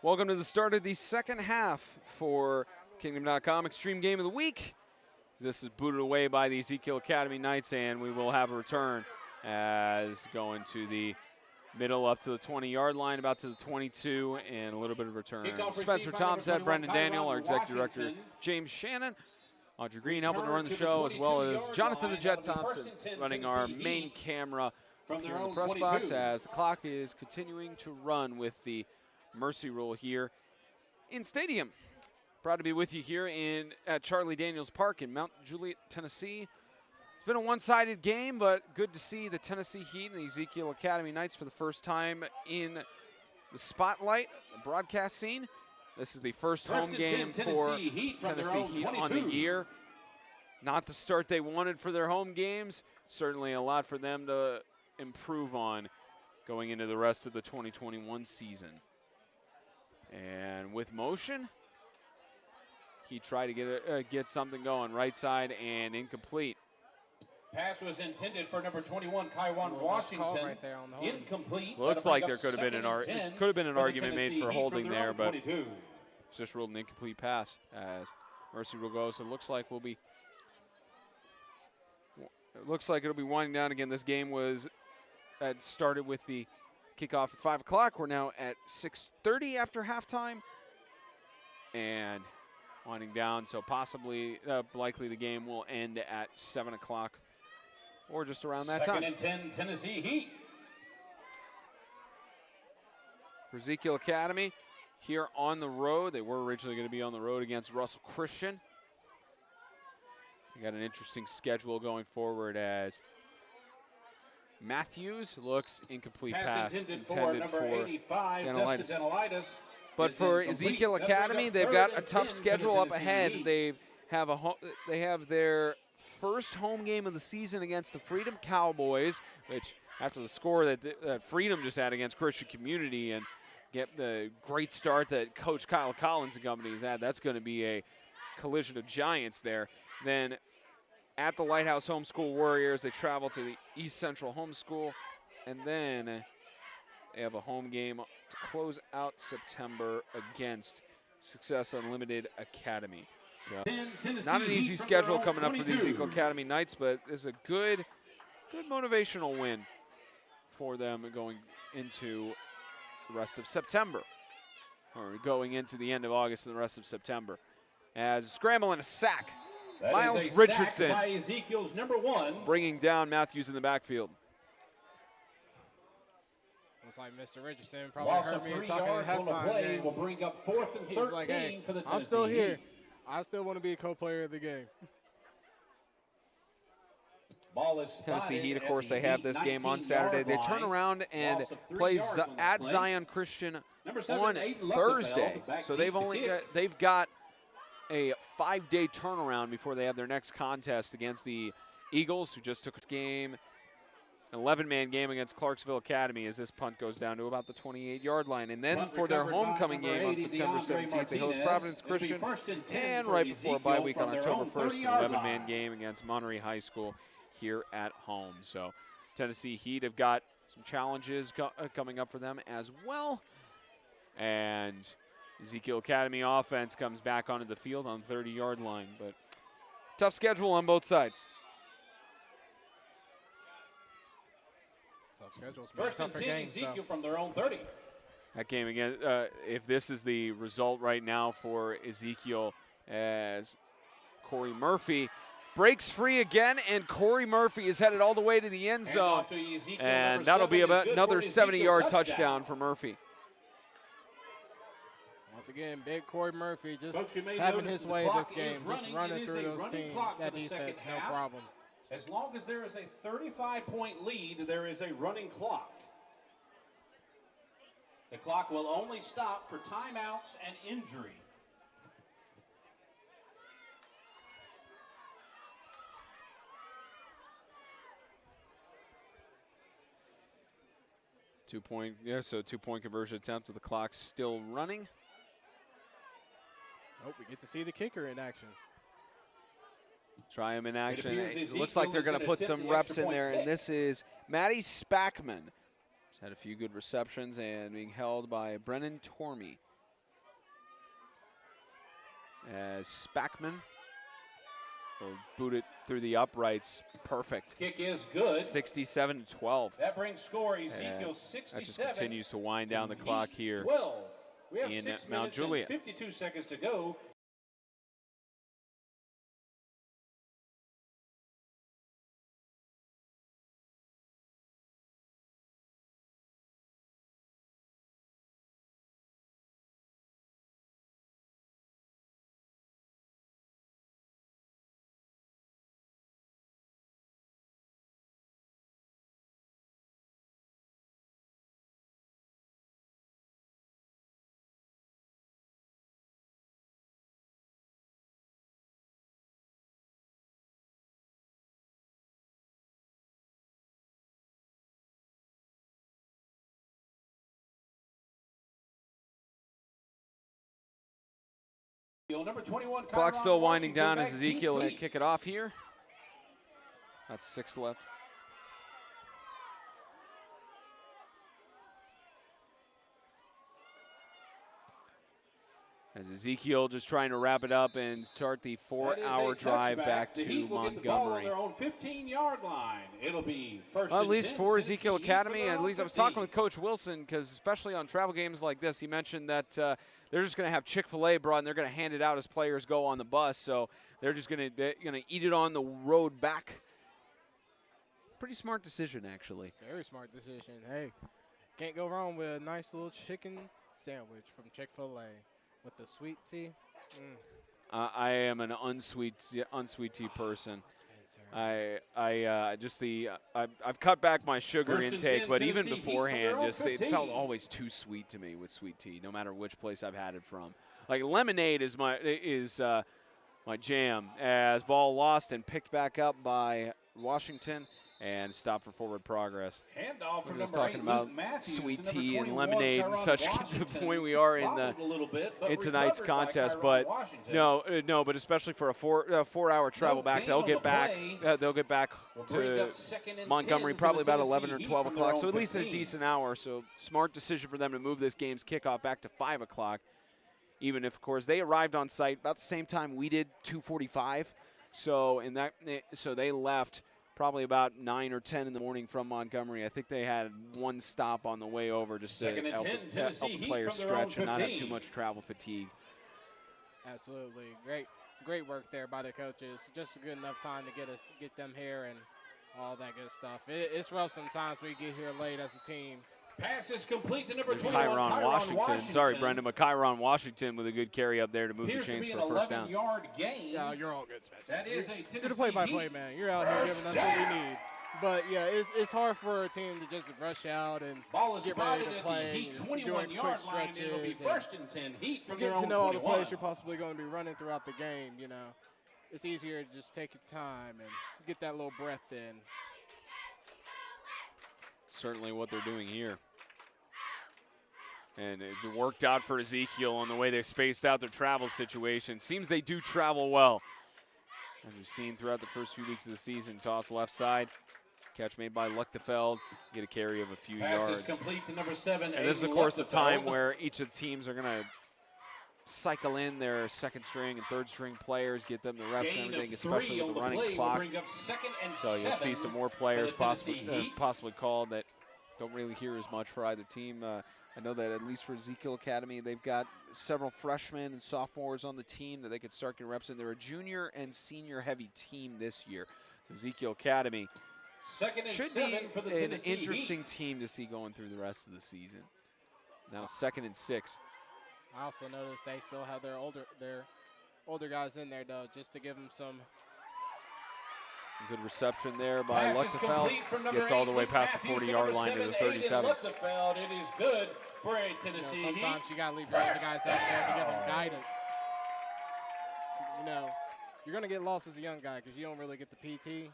Welcome to the start of the second half for Kingdom.com Extreme Game of the Week. This is booted away by the Ezekiel Academy Knights, and we will have a return as going to the middle up to the 20-yard line, about to the 22, and a little bit of return. Spencer Tomsett, Brendan Daniel, our executive director, James Shannon, Audrey Green helping to run the show, as well as Jonathan the Jet Thompson running our main camera here in the press box as the clock is continuing to run with the mercy rule here in Stadium. Proud to be with you here at Charlie Daniels Park in Mount Juliet, Tennessee. It's been a one-sided game, but good to see the Tennessee Heat and the Ezekiel Academy Knights for the first time in the spotlight, the broadcast scene. This is the first home game for Tennessee Heat on the year. Not the start they wanted for their home games. Certainly a lot for them to improve on going into the rest of the 2021 season. And with motion, he tried to get something going, right side and incomplete. Pass was intended for number 21, Kaiwan Washington. Right there on the Incomplete. Looks like there could have been an argument made for holding there, but it's just ruled an incomplete pass as mercy rule goes. It looks like it'll be winding down again. This game had started with the kickoff at 5 o'clock. We're now at 6:30 after halftime, and winding down, so likely the game will end at 7 o'clock or just around that time. 2nd and 10, Tennessee Heat. For Ezekiel Academy, here on the road, they were originally going to be on the road against Russell Christian. We got an interesting schedule going forward as Matthews looks incomplete pass intended for Denolitis. But for Ezekiel Academy, they've got a tough schedule up ahead. They have their first home game of the season against the Freedom Cowboys, which after the score that Freedom just had against Christian Community and get the great start that Coach Kyle Collins and company has had, that's going to be a collision of giants there. Then at the Lighthouse Homeschool Warriors, they travel to the East Central Homeschool, and then they have a home game to close out September against Success Unlimited Academy. So, not an easy schedule coming up for the Ezekiel Academy Knights, but it's a good motivational win for them going into the rest of September, or going into the end of August and the rest of September. As a scramble and a sack, Miles Richardson by Ezekiel's number 1, bringing down Matthews in the backfield. Looks like Mr. Richardson probably heard me talking at halftime. Will bring up 4th and 13 like, hey, for the Tennessee I'm still here. Heat. I still want to be a co-player of the game. Ball is Tennessee Heat, of course, they have this game on Saturday. They turn around and play at Zion Christian on Thursday. So they've got a 5-day turnaround before they have their next contest against the Eagles, who just took a game, an 11-man game against Clarksville Academy, as this punt goes down to about the 28-yard line. And then for their homecoming game on September 17th, they host Providence Christian, and right before a bye week on October 1st, an 11-man game against Monterey High School here at home. So Tennessee Heat have got some challenges coming up for them as well. And Ezekiel Academy offense comes back onto the field on the 30-yard line. But tough schedule on both sides. Tough schedule. First and 10, Ezekiel from their own 30. That game again, if this is the result right now for Ezekiel, as Corey Murphy breaks free again, and Corey Murphy is headed all the way to the end zone. And that'll be about another 70-yard touchdown for Murphy. Once again, big Corey Murphy just having his way this game, just running through those teams, that defense, no problem. As long as there is a 35-point lead, there is a running clock. The clock will only stop for timeouts and injury. Two-point conversion attempt with the clock still running. Oh, we get to see the kicker in action. Try him in action. It looks like they're going to put some reps in there, and this is Matty Spackman. He's had a few good receptions and being held by Brennan Tormey as Spackman will boot it through the uprights. Perfect. Kick is good. 67-12. That brings score Ezekiel 67. That just continues to wind down the clock here 12. We have in 6 Mount minutes Juliet. and 52 seconds to go. Number 21, Clock still winding Washington down as back Ezekiel deep will lead. kick it off here. That's 6 left. As Ezekiel just trying to wrap it up and start the That is a 4-hour drive touchback. back The to Heat will get the ball on Montgomery. their own 15-yard line. It'll be first Well, at and least 10, for Tennessee Ezekiel Heat Academy, from their at own least I was 15. talking with Coach Wilson, because especially on travel games like this, he mentioned that they're just going to have Chick-fil-A brought and they're going to hand it out as players go on the bus. So they're just going to eat it on the road back. Pretty smart decision, actually. Very smart decision. Hey, can't go wrong with a nice little chicken sandwich from Chick-fil-A with the sweet tea. I am an unsweet tea person. I've cut back my sugar First and intake, 10, but even Tennessee Heat from beforehand, their own just it 15. felt always too sweet to me with sweet tea, no matter which place I've had it from. Like lemonade is my jam. As ball lost and picked back up by Washington and stopped for forward progress. Handoff from We're just number talking 8, about Luke Matthews, sweet to number tea and 21, lemonade and Kyron such to the Washington. point we are in Bobbled a little bit, but in tonight's recovered by contest. Kyron But Washington. no, but especially for a 4-hour travel back, gain they'll on get the back. play. They'll get back Will bring to up second and Montgomery 10 for probably the about Tennessee 11 or Heat 12 from their o'clock. own So at least a 15. decent hour. So smart decision for them to move this game's kickoff back to 5 o'clock. Even if, of course, they arrived on site about the same time we did, 2:45. So they left probably about 9 or 10 in the morning from Montgomery. I think they had one stop on the way over just to Second and help 10, the Tennessee Heat players from their own stretch and not have 15. too much travel fatigue. Absolutely. Great work there by the coaches. Just a good enough time to get them here and all that good stuff. It's rough sometimes we get here late as a team. Pass is complete to number There's 21, Kyron Washington. Sorry, Brendan, but Kyron Washington with a good carry up there to move the Appears to chains be for an a first down. 11-yard gain. Yeah, you're all good, Spencer. That is a You're the Tennessee play-by-play Heat. man. You're out here giving us what we need. But yeah, it's hard for a team to just rush out and Ball is get ready spotted to at play. the Heat and doing 21-yard quick line. It'll be stretches first and 10. Heat from their get own to know all the 21. plays you're possibly going to be running throughout the game. You know, it's easier to just take your time and get that little breath in. Certainly what they're doing here. And it worked out for Ezekiel on the way they spaced out their travel situation. Seems they do travel well. As we've seen throughout the first few weeks of the season, toss left side. Catch made by Luchtefeld. Get a carry of a few Pass yards. is complete to number 7. And this is, of course, the time where each of the teams are going to cycle in their second string and third string players, get them the reps and everything, especially with the running clock. Bring up second and So you'll see 7 some more for players the Tennessee Heat. possibly called that don't really hear as much for either team. I know that at least for Ezekiel Academy, they've got several freshmen and sophomores on the team that they could start getting reps in. They're a junior and senior heavy team this year. So Ezekiel Academy Second and should 7 be for the an Tennessee interesting Heat. team to see going through the rest of the season. Now 2nd and 6. I also noticed they still have their older guys in there though, just to give them some. Good reception there by Pass is Luchtefeld. complete from number Gets all 8, the way Luke past the Matthews, 40-yard line to the 7, 8, and 37. Luchtefeld. It is good for a Tennessee You know, Heat. sometimes you gotta leave your other guys out there to give them guidance. You know, you're gonna get lost as a young guy because you don't really get the PT.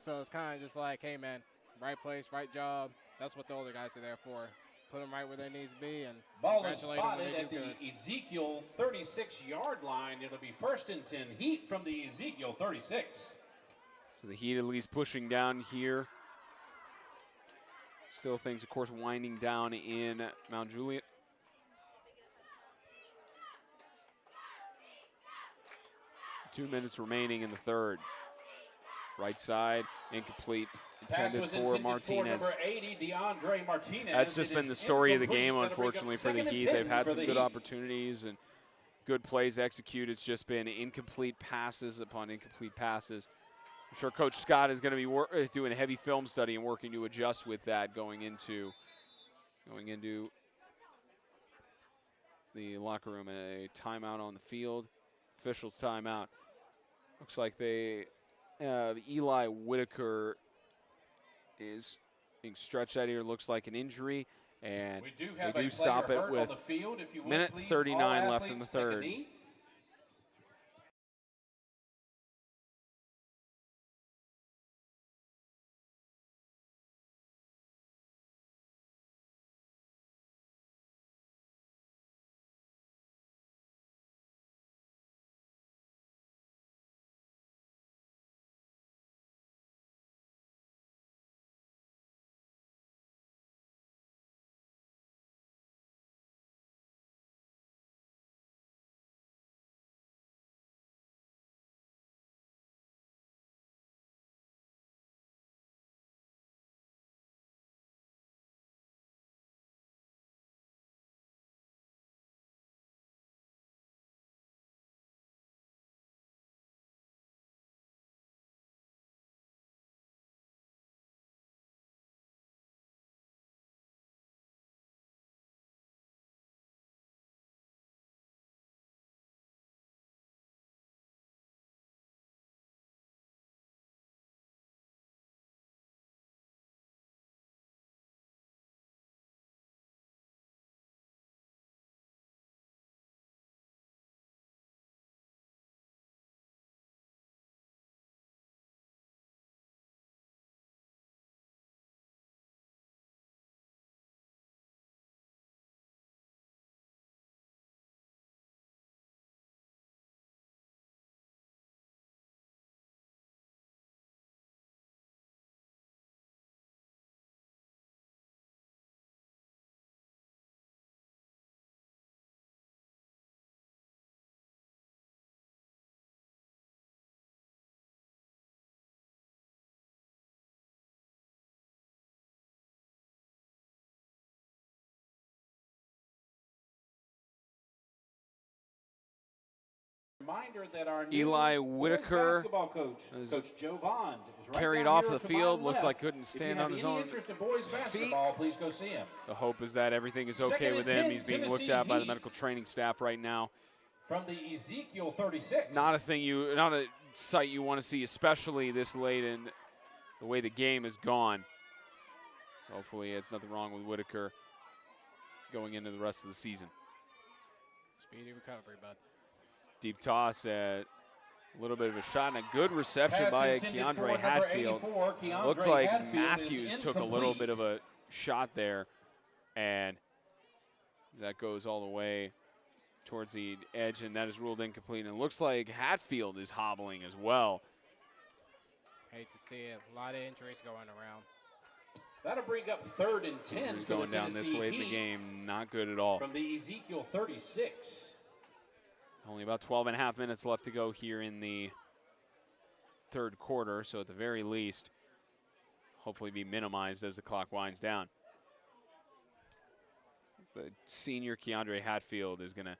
So it's kind of just like, hey man, right place, right job. That's what the older guys are there for. Put them right where they need to be and Ball is congratulate them when spotted they at do the good. Ezekiel 36-yard line. It'll be 1st and 10. Heat from the Ezekiel 36. So the Heat at least pushing down here. Still things, of course, winding down in Mount Juliet. 2 minutes remaining in the third. Right side, incomplete, Pass intended was for intended Martinez. for number 80, DeAndre Martinez. That's just It been is the story of the incomplete. game, That'll bring up unfortunately, for the 2nd and Heat. 10 They've had for some the good Heat. opportunities and good plays executed. It's just been incomplete passes upon incomplete passes. I'm sure Coach Scott is going to be doing a heavy film study and working to adjust with that going into the locker room. A timeout on the field. Officials timeout. Looks like Eli Whitaker is being stretched out here. Looks like an injury, and We do have they a do player stop it hurt on with the field. If you would, minute please, 39 all left in the athletes take a third. knee. Reminder that our new Eli boys Whitaker basketball coach, Coach Joe Bond, is right carried down off here the to field. my Looked left. like couldn't stand on his If you have own any interest in boys basketball, please go see him. The hope is that everything is 2nd okay and with him. 10, He's being looked Tennessee at by the Heat. medical training staff right now. From the Ezekiel 36. Not a sight you want to see, especially this late in the way the game has gone. Hopefully it's nothing wrong with Whitaker going into the rest of the season. Speedy recovery, bud. Deep toss, a little bit of a shot, and a good reception Pass by intended for Keandre number Hatfield. 84, Keandre Looks like Hatfield Matthews is took a little bit incomplete. of a shot there, and that goes all the way towards the edge, and that is ruled incomplete. And it looks like Hatfield is hobbling as well. Hate to see it. A lot of injuries going around. That'll bring up 3rd and 10 He's for going the down this Tennessee late in the Heat game, not good at all. from the Ezekiel 36. Only about 12.5 minutes left to go here in the third quarter, so at the very least, hopefully be minimized as the clock winds down. The senior Keandre Hatfield is going to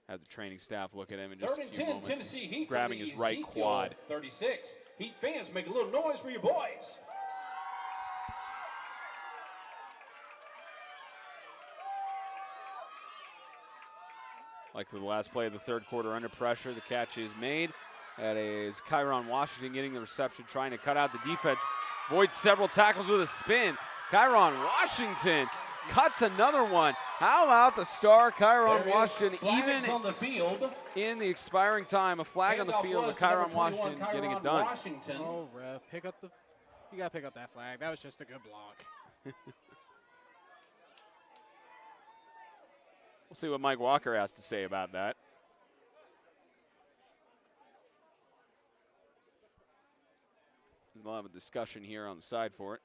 have the training staff look at him in just 3rd a and few 10, moments. Tennessee He's Heat from grabbing the his right Ezekiel quad. 36. Heat fans, make a little noise for your boys. Like for the last play of the third quarter, under pressure, the catch is made. That is Kyron Washington getting the reception, trying to cut out the defense. Voids several tackles with a spin. Kyron Washington cuts another one. How about the star Kyron There is Washington, flags even on the field. in the expiring time, a flag on the Handoff field was with to number Kyron 21, Washington getting Kyron it done. Washington. Oh, ref, you gotta pick up that flag. That was just a good block. We'll see what Mike Walker has to say about that. We'll have a discussion here on the side for it.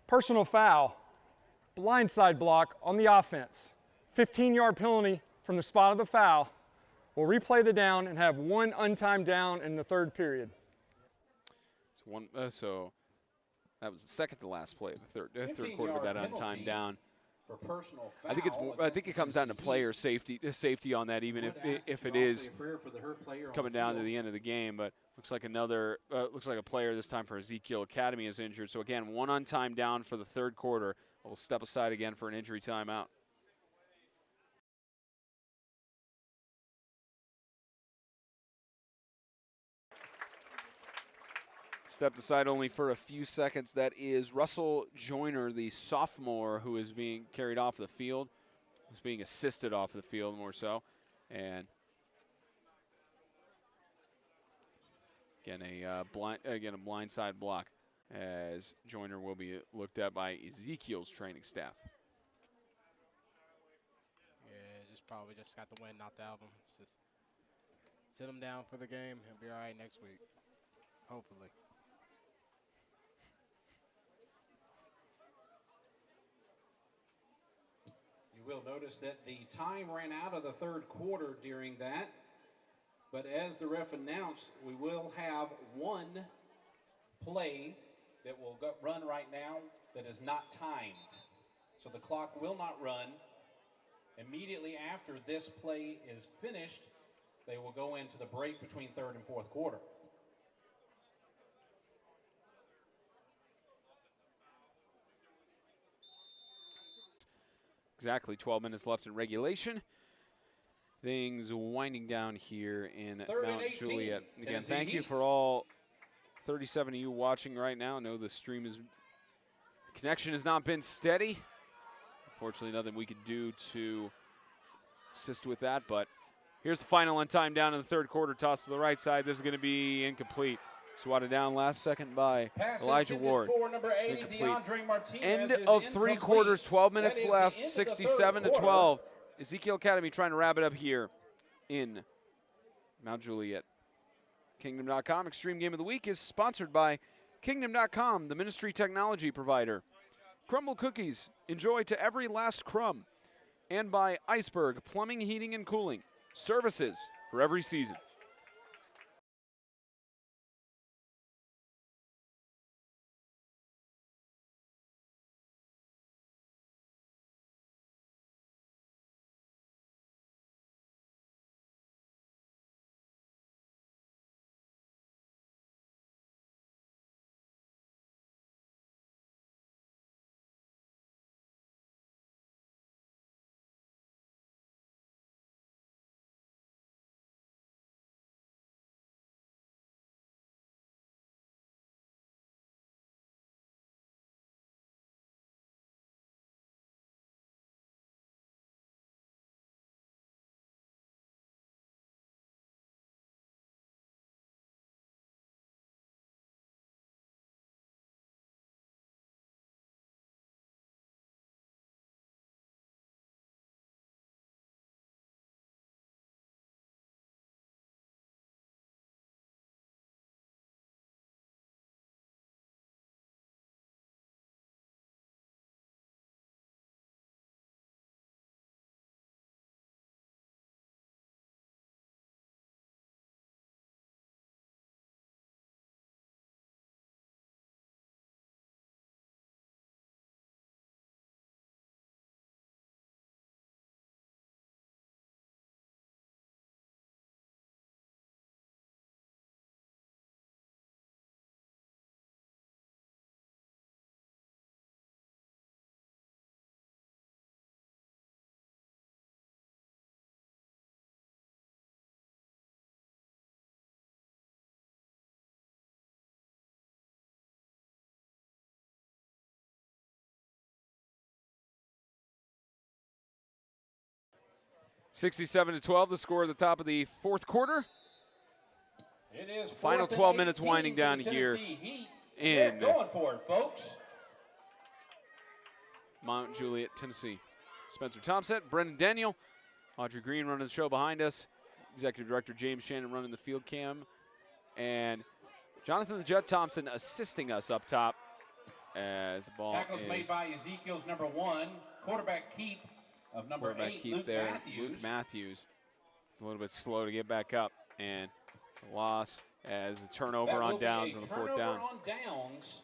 personal foul, blindside block on the offense. 15-yard penalty from the spot of the foul. We'll replay the down and have one untimed down in the third period. So that was the second to last play of the third quarter with that untimed down. For personal foul, I think it comes down to player safety on that, even if it is coming down to the end of the game. But looks like a player this time for Ezekiel Academy is injured. So again, one untimed down for the third quarter. We'll step aside again for an injury timeout. Stepped aside only for a few seconds. That is Russell Joyner, the sophomore, who is being carried off the field. Who's being assisted off the field more so. And again, a blindside block as Joyner will be looked at by Ezekiel's training staff. Yeah, probably just got the wind knocked out of him. Just sit him down for the game. He'll be all right next week, hopefully. You will notice that the time ran out of the third quarter during that. But as the ref announced, we will have one play that will run right now that is not timed. So the clock will not run. Immediately after this play is finished, they will go into the break between third and fourth quarter. Exactly 12 minutes left in regulation. Things winding down here in Mount Juliet. Again, thank you for all 37 of you watching right now. I know the connection has not been steady. Unfortunately, nothing we could do to assist with that, but here's the final untimed down in the third quarter. Toss to the right side. This is going to be incomplete. Swatted down last second by Elijah Ward. End of three quarters, 12 minutes left, 67-12. Ezekiel Academy trying to wrap it up here in Mount Juliet. Kingdom.com Extreme Game of the Week is sponsored by Kingdom.com, the ministry technology provider. Crumble Cookies, enjoy to every last crumb. And by Iceberg Plumbing, Heating, and Cooling, services for every season. (67-12), the score at the top of the fourth quarter. It is final 12 minutes winding down here in going for it, folks. Mount Juliet, Tennessee. Spencer Thompson, Brendan Daniel, Audrey Green running the show behind us, Executive Director James Shannon running the field cam, and Jonathan the Jet Thompson assisting us up top as the ball Tackles is made by Ezekiel's number 1. Quarterback keep of number 8, keep Luke there. Matthews. Luke Matthews a little bit slow to get back up, and a loss as a turnover That will on be downs a on the 4th turnover down. on downs.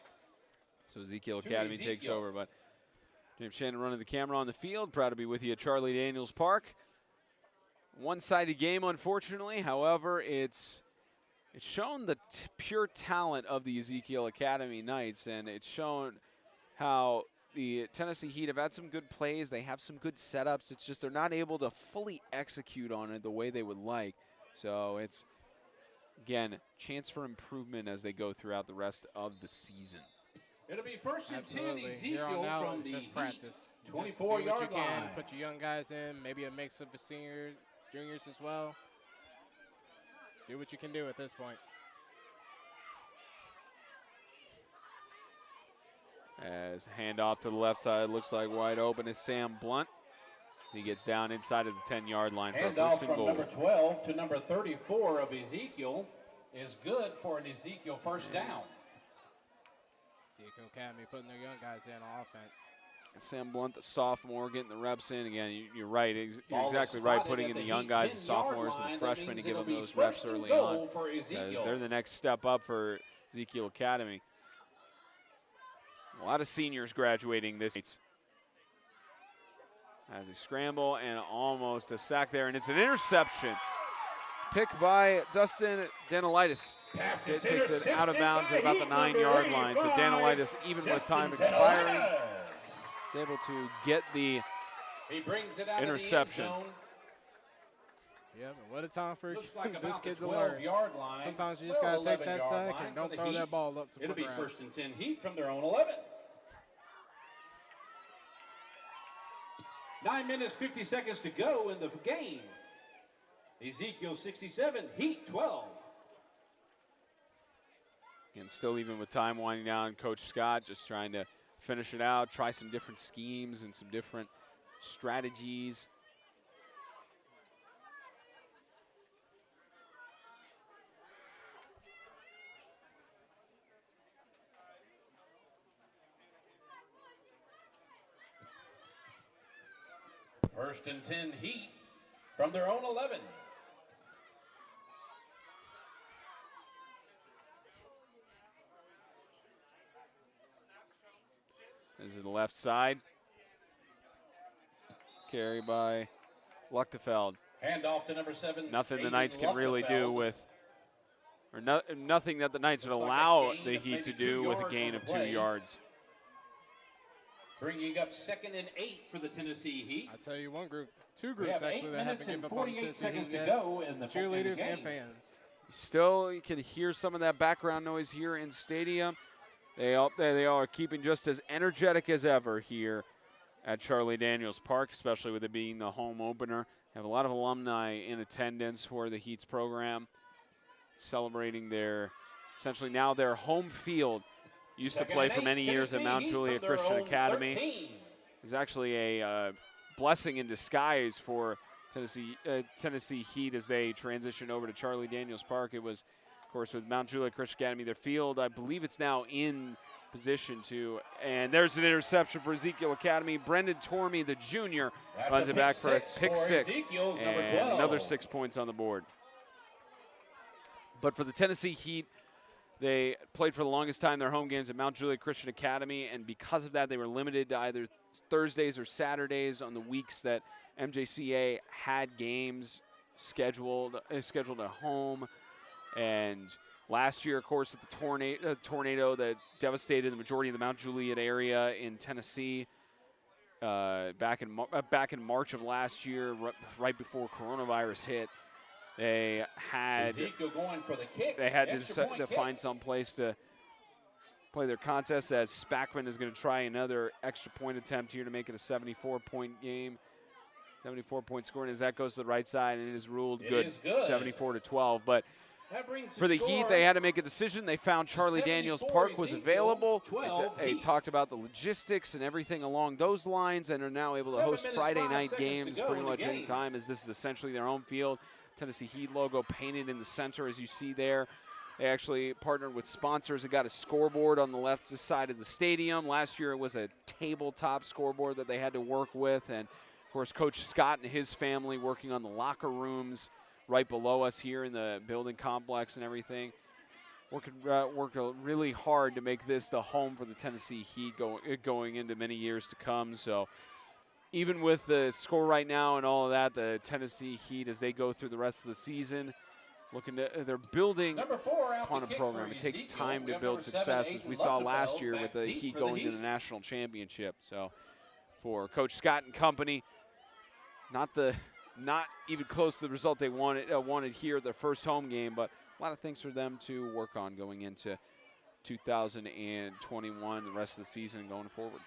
So Ezekiel to Academy takes Ezekiel. over, but James Shannon running the camera on the field. Proud to be with you at Charlie Daniels Park. One-sided game, unfortunately. However, it's shown the pure talent of the Ezekiel Academy Knights, and it's shown how the Tennessee Heat have had some good plays. They have some good setups. It's just they're not able to fully execute on it the way they would like. So it's, again, chance for improvement as they go throughout the rest of the season. It'll be 1st and 10, Absolutely. Here Ezekiel on out, from it's the just practice. Just do 24-yard what you can. line. Put your young guys in, maybe a mix of the seniors, juniors as well. Do what you can do at this point. As handoff to the left side, looks like wide open is Sam Blunt. He gets down inside of the 10-yard line for a Handoff first and from goal. number 12 to number 34 of Ezekiel is good for an Ezekiel first down. Ezekiel Academy putting their young guys in on offense. Sam Blunt, the sophomore, getting the reps in. Again, you're right. You're Ball is exactly right, spotted putting at in the the young Heat guys, the 10-yard sophomores, and line. the That freshmen to means give it'll them be those reps first and early goal on. for As Ezekiel. they're the next step up for Ezekiel Academy. A lot of seniors graduating this week. As a scramble and almost a sack there, and it's an interception. Picked by Dustin Danilitis. Pass It is takes it out of intercepted bounds by at about the Heat number 9-yard line. So 85, Danilitis, even with time Justin expiring, Danilitis. able to get the He brings it out interception. of the end zone. Yeah, but what a time for Looks like this about the kid to learn. 12-yard line. Sometimes you just got to take that 11-yard sack line and for don't the throw Heat. that ball up to It'll be grabs. 1st and 10 Heat from their own 11. 9 minutes, 50 seconds to go in the game. Ezekiel 67, Heat 12. And still, even with time winding down, Coach Scott just trying to finish it out, try some different schemes and some different strategies. First and 10 Heat from their own 11. This is the left side. Carry by Luchtefeld. Handoff to number 7. Nothing the Aiden Knights can really do Luchtefeld. with, or nothing that the Knights would Looks like a allow gain the of Heat maybe to 2 do with a yards gain on of the 2 play. yards. Bringing up 2nd and 8 for the Tennessee Heat. I tell you, two We groups have 8 actually that minutes haven't and given up on 48 Tennessee seconds to yet. go in the Cheerleaders game. and fans. Still, you can hear some of that background noise here in stadium. They are keeping just as energetic as ever here at Charlie Daniels Park, especially with it being the home opener. Have a lot of alumni in attendance for the Heat's program, celebrating essentially now their home field. Used to 2nd play and for 8, many years at Tennessee Mount Heat Juliet from their Christian own Academy. 13. It's actually a blessing in disguise for Tennessee Heat as they transition over to Charlie Daniels Park. It was, of course, with Mount Juliet Christian Academy, their field, I believe it's now in position to, and there's an interception for Ezekiel Academy. Brendan Tormey, the junior, That's runs a it back pick for a six pick for 6, Ezekiel's number and 12. another 6 points on the board. But for the Tennessee Heat, they played for the longest time their home games at Mount Juliet Christian Academy, and because of that, they were limited to either Thursdays or Saturdays on the weeks that MJCA had games scheduled at home. And last year, of course, with the tornado that devastated the majority of the Mount Juliet area in Tennessee back in March of last year, right before coronavirus hit, they had Ezekiel going for the kick. they had Extra to point kick. find some place to play their contest, as Spackman is going to try another extra point attempt here to make it a 74-point game. 74-point score, and as that goes to the right side, and it is ruled good, is good. 74-12. But That brings for the Heat, score they had to make a decision. They found Charlie Daniels 74 Park was Ezekiel, available. 12 They Heat. talked about the logistics and everything along those lines, and are now able to 7 host minutes, Friday 5 night seconds to games go pretty in the much any game. time, as this is essentially their home field. Tennessee Heat logo painted in the center, as you see there. They actually partnered with sponsors and got a scoreboard on the left side of the stadium. Last year it was a tabletop scoreboard that they had to work with. And, of course, Coach Scott and his family working on the locker rooms right below us here in the building complex and everything. Worked really hard to make this the home for the Tennessee Heat going into many years to come. So even with the score right now and all of that, the Tennessee Heat, as they go through the rest of the season, they're building upon a program. It takes time to build success, as we saw last year with the Heat going to the national championship. So for Coach Scott and company, not even close to the result they wanted here their first home game, but a lot of things for them to work on going into 2021, the rest of the season and going forward.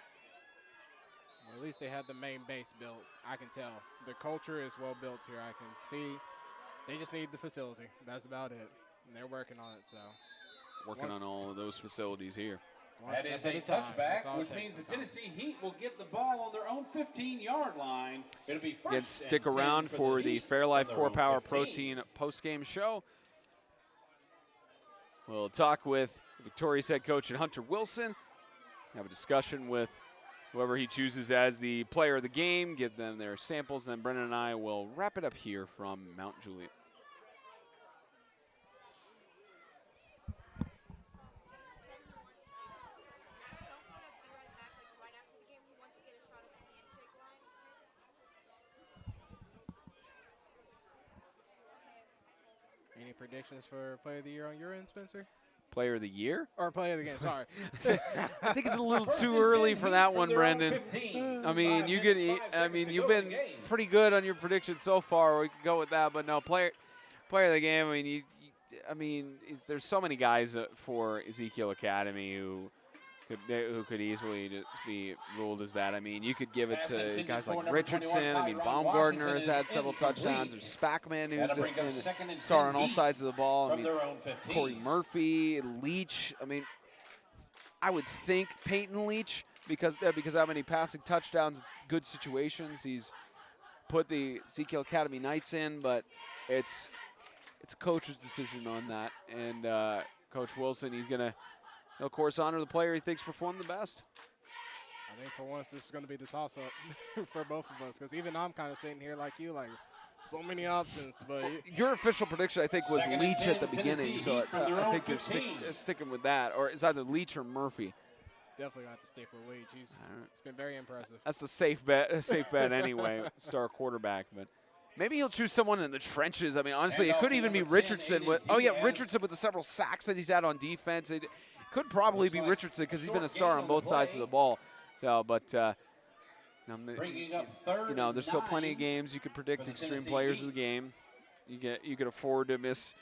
Well, at least they have the main base built. I can tell. The culture is well built here. I can see. They just need the facility. That's about it. And they're working on it. So working on all of those facilities here. That is a touchback, which means the Tennessee Heat will get the ball on their own 15-yard line. It'll be first. Again, stick around for the Fairlife Core Power Protein post-game show. We'll talk with Victoria's head coach and Hunter Wilson. Have a discussion with whoever he chooses as the player of the game, give them their samples, and then Brennan and I will wrap it up here from Mount Juliet. Any predictions for Player of the Year on your end, Spencer? Player of the year? Or Player of the Game, sorry. I think it's a little too early for that one, Brendan. I mean, you've been pretty good on your predictions so far. We could go with that, but no, player of the game. I mean, there's so many guys for Ezekiel Academy who could easily just be ruled as that. I mean, you could give it to guys like Richardson. I mean, Baumgartner has had several touchdowns. There's Spackman, who's a star on all sides of the ball. I mean, Corey Murphy, Leach. I mean, I would think Peyton Leach because how many passing touchdowns, it's good situations. He's put the Ezekiel Academy Knights in, but it's a coach's decision on that. And Coach Wilson, he'll, of course, honor the player he thinks performed the best. I think for once this is going to be the toss-up for both of us, because even I'm kind of sitting here like you, like so many options. But your official prediction, I think, was Leach at the beginning, so I think you're sticking with that. Or it's either Leach or Murphy. Definitely got to stick with Leach. He's been very impressive. That's the safe bet anyway, star quarterback. But maybe he'll choose someone in the trenches. I mean, honestly, it could even be Richardson. Richardson with the several sacks that he's had on defense. It could probably be Richardson because he's been a star on both sides of the ball. So, but there's still plenty of games you could predict extreme players of the game. You could afford to miss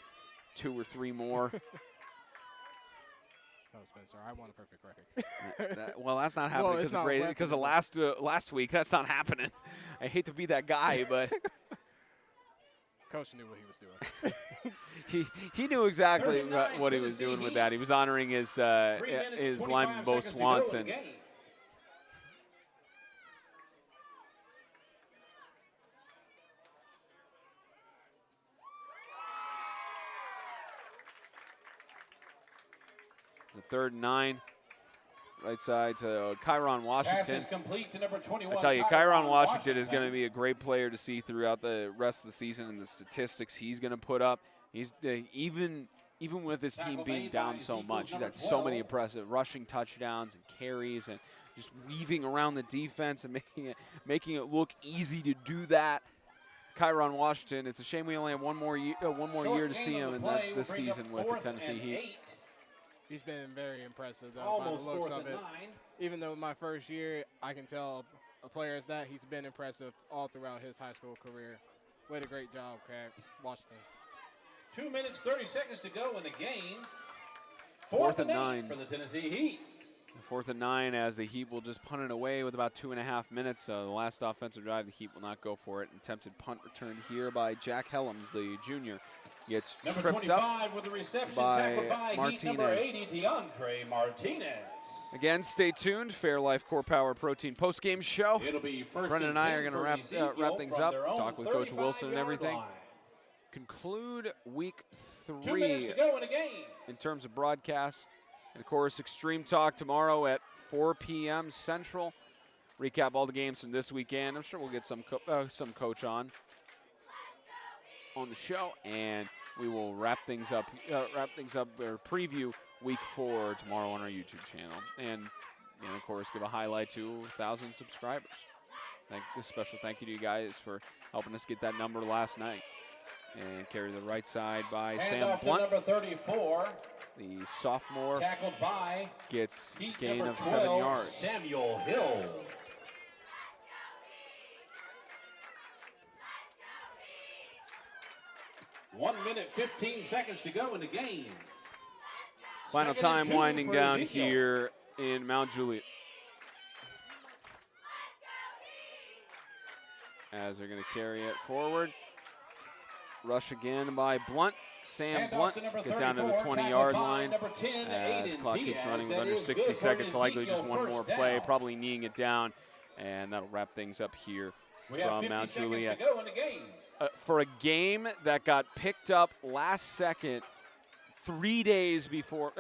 2 or 3 more. Oh, Spencer, I want a perfect record. Well, that's not happening because of last week. That's not happening. I hate to be that guy, but Coach knew what he was doing. he knew exactly what he was doing with that. He was honoring his lineman Bo Swanson. The 3rd and 9. Right side to Kyron Washington. I tell you, Kyron Washington is going to be a great player to see throughout the rest of the season, and the statistics he's going to put up. He's even with his team being down so much, he's had so many impressive rushing touchdowns and carries, and just weaving around the defense and making it look easy to do that. Kyron Washington. It's a shame we only have one more year to see him, and that's this season with the Tennessee Heat. He's been very impressive, though, by the looks of it. Even though my first year, I can tell a player is that he's been impressive all throughout his high school career. What a great job, Craig Washington. 2 minutes, 30 seconds to go in the game. 4th and 9 for the Tennessee Heat. 4th and 9 as the Heat will just punt it away with about 2.5 minutes. The last offensive drive, the Heat will not go for it. Attempted punt returned here by Jack Helms, the junior. Gets tripped up with the reception, by Martinez. Number 80, DeAndre Martinez. Again, stay tuned. Fairlife Core Power Protein post-game show. It'll be first Brennan and I are going to wrap things up, talk with Coach Wilson and everything. conclude week 2 minutes 3 to go in the game. in terms of broadcasts. And of course, Extreme Talk tomorrow at 4 p.m. Central. Recap all the games from this weekend. I'm sure we'll get some coach on the show, and we will wrap things up or preview week 4 tomorrow on our YouTube channel. And of course, give a highlight to 1,000 subscribers. A special thank you to you guys for helping us get that number last night. And carry the right side by Sam Blunt. Number 34. The sophomore Tackled by gets Heat gain number of 12, 7 yards. Samuel Hill. One minute, 15 seconds to go in the game. Final Second time and 2 winding for down Ezekiel. here in Mount Juliet. As they're going to carry it forward. Rush again by Blunt. Sam Hand off Blunt to number get down to the 34, 20-yard tackled by line. number 10, As Aiden clock keeps Diaz. running with That under is 60 good for seconds, so likely just Ezekiel, one more first play, down. probably kneeing it down. And that'll wrap things up here We have from 50 Mount seconds Juliet. to go in the game. For a game that got picked up last second, 3 days before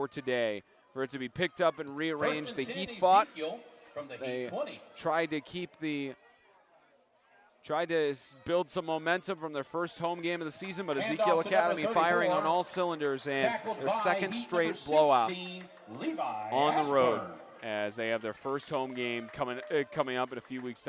today, for it to be picked up and rearranged, the First and Heat 10, fought. Ezekiel from the They Heat 20. tried to build some momentum from their first home game of the season, but Hand Ezekiel off to number Academy firing 34, on all cylinders, and Tackled their by second Heat straight number blowout 16, Levi on the road Ashburn. as they have their first home game coming up in a few weeks' time.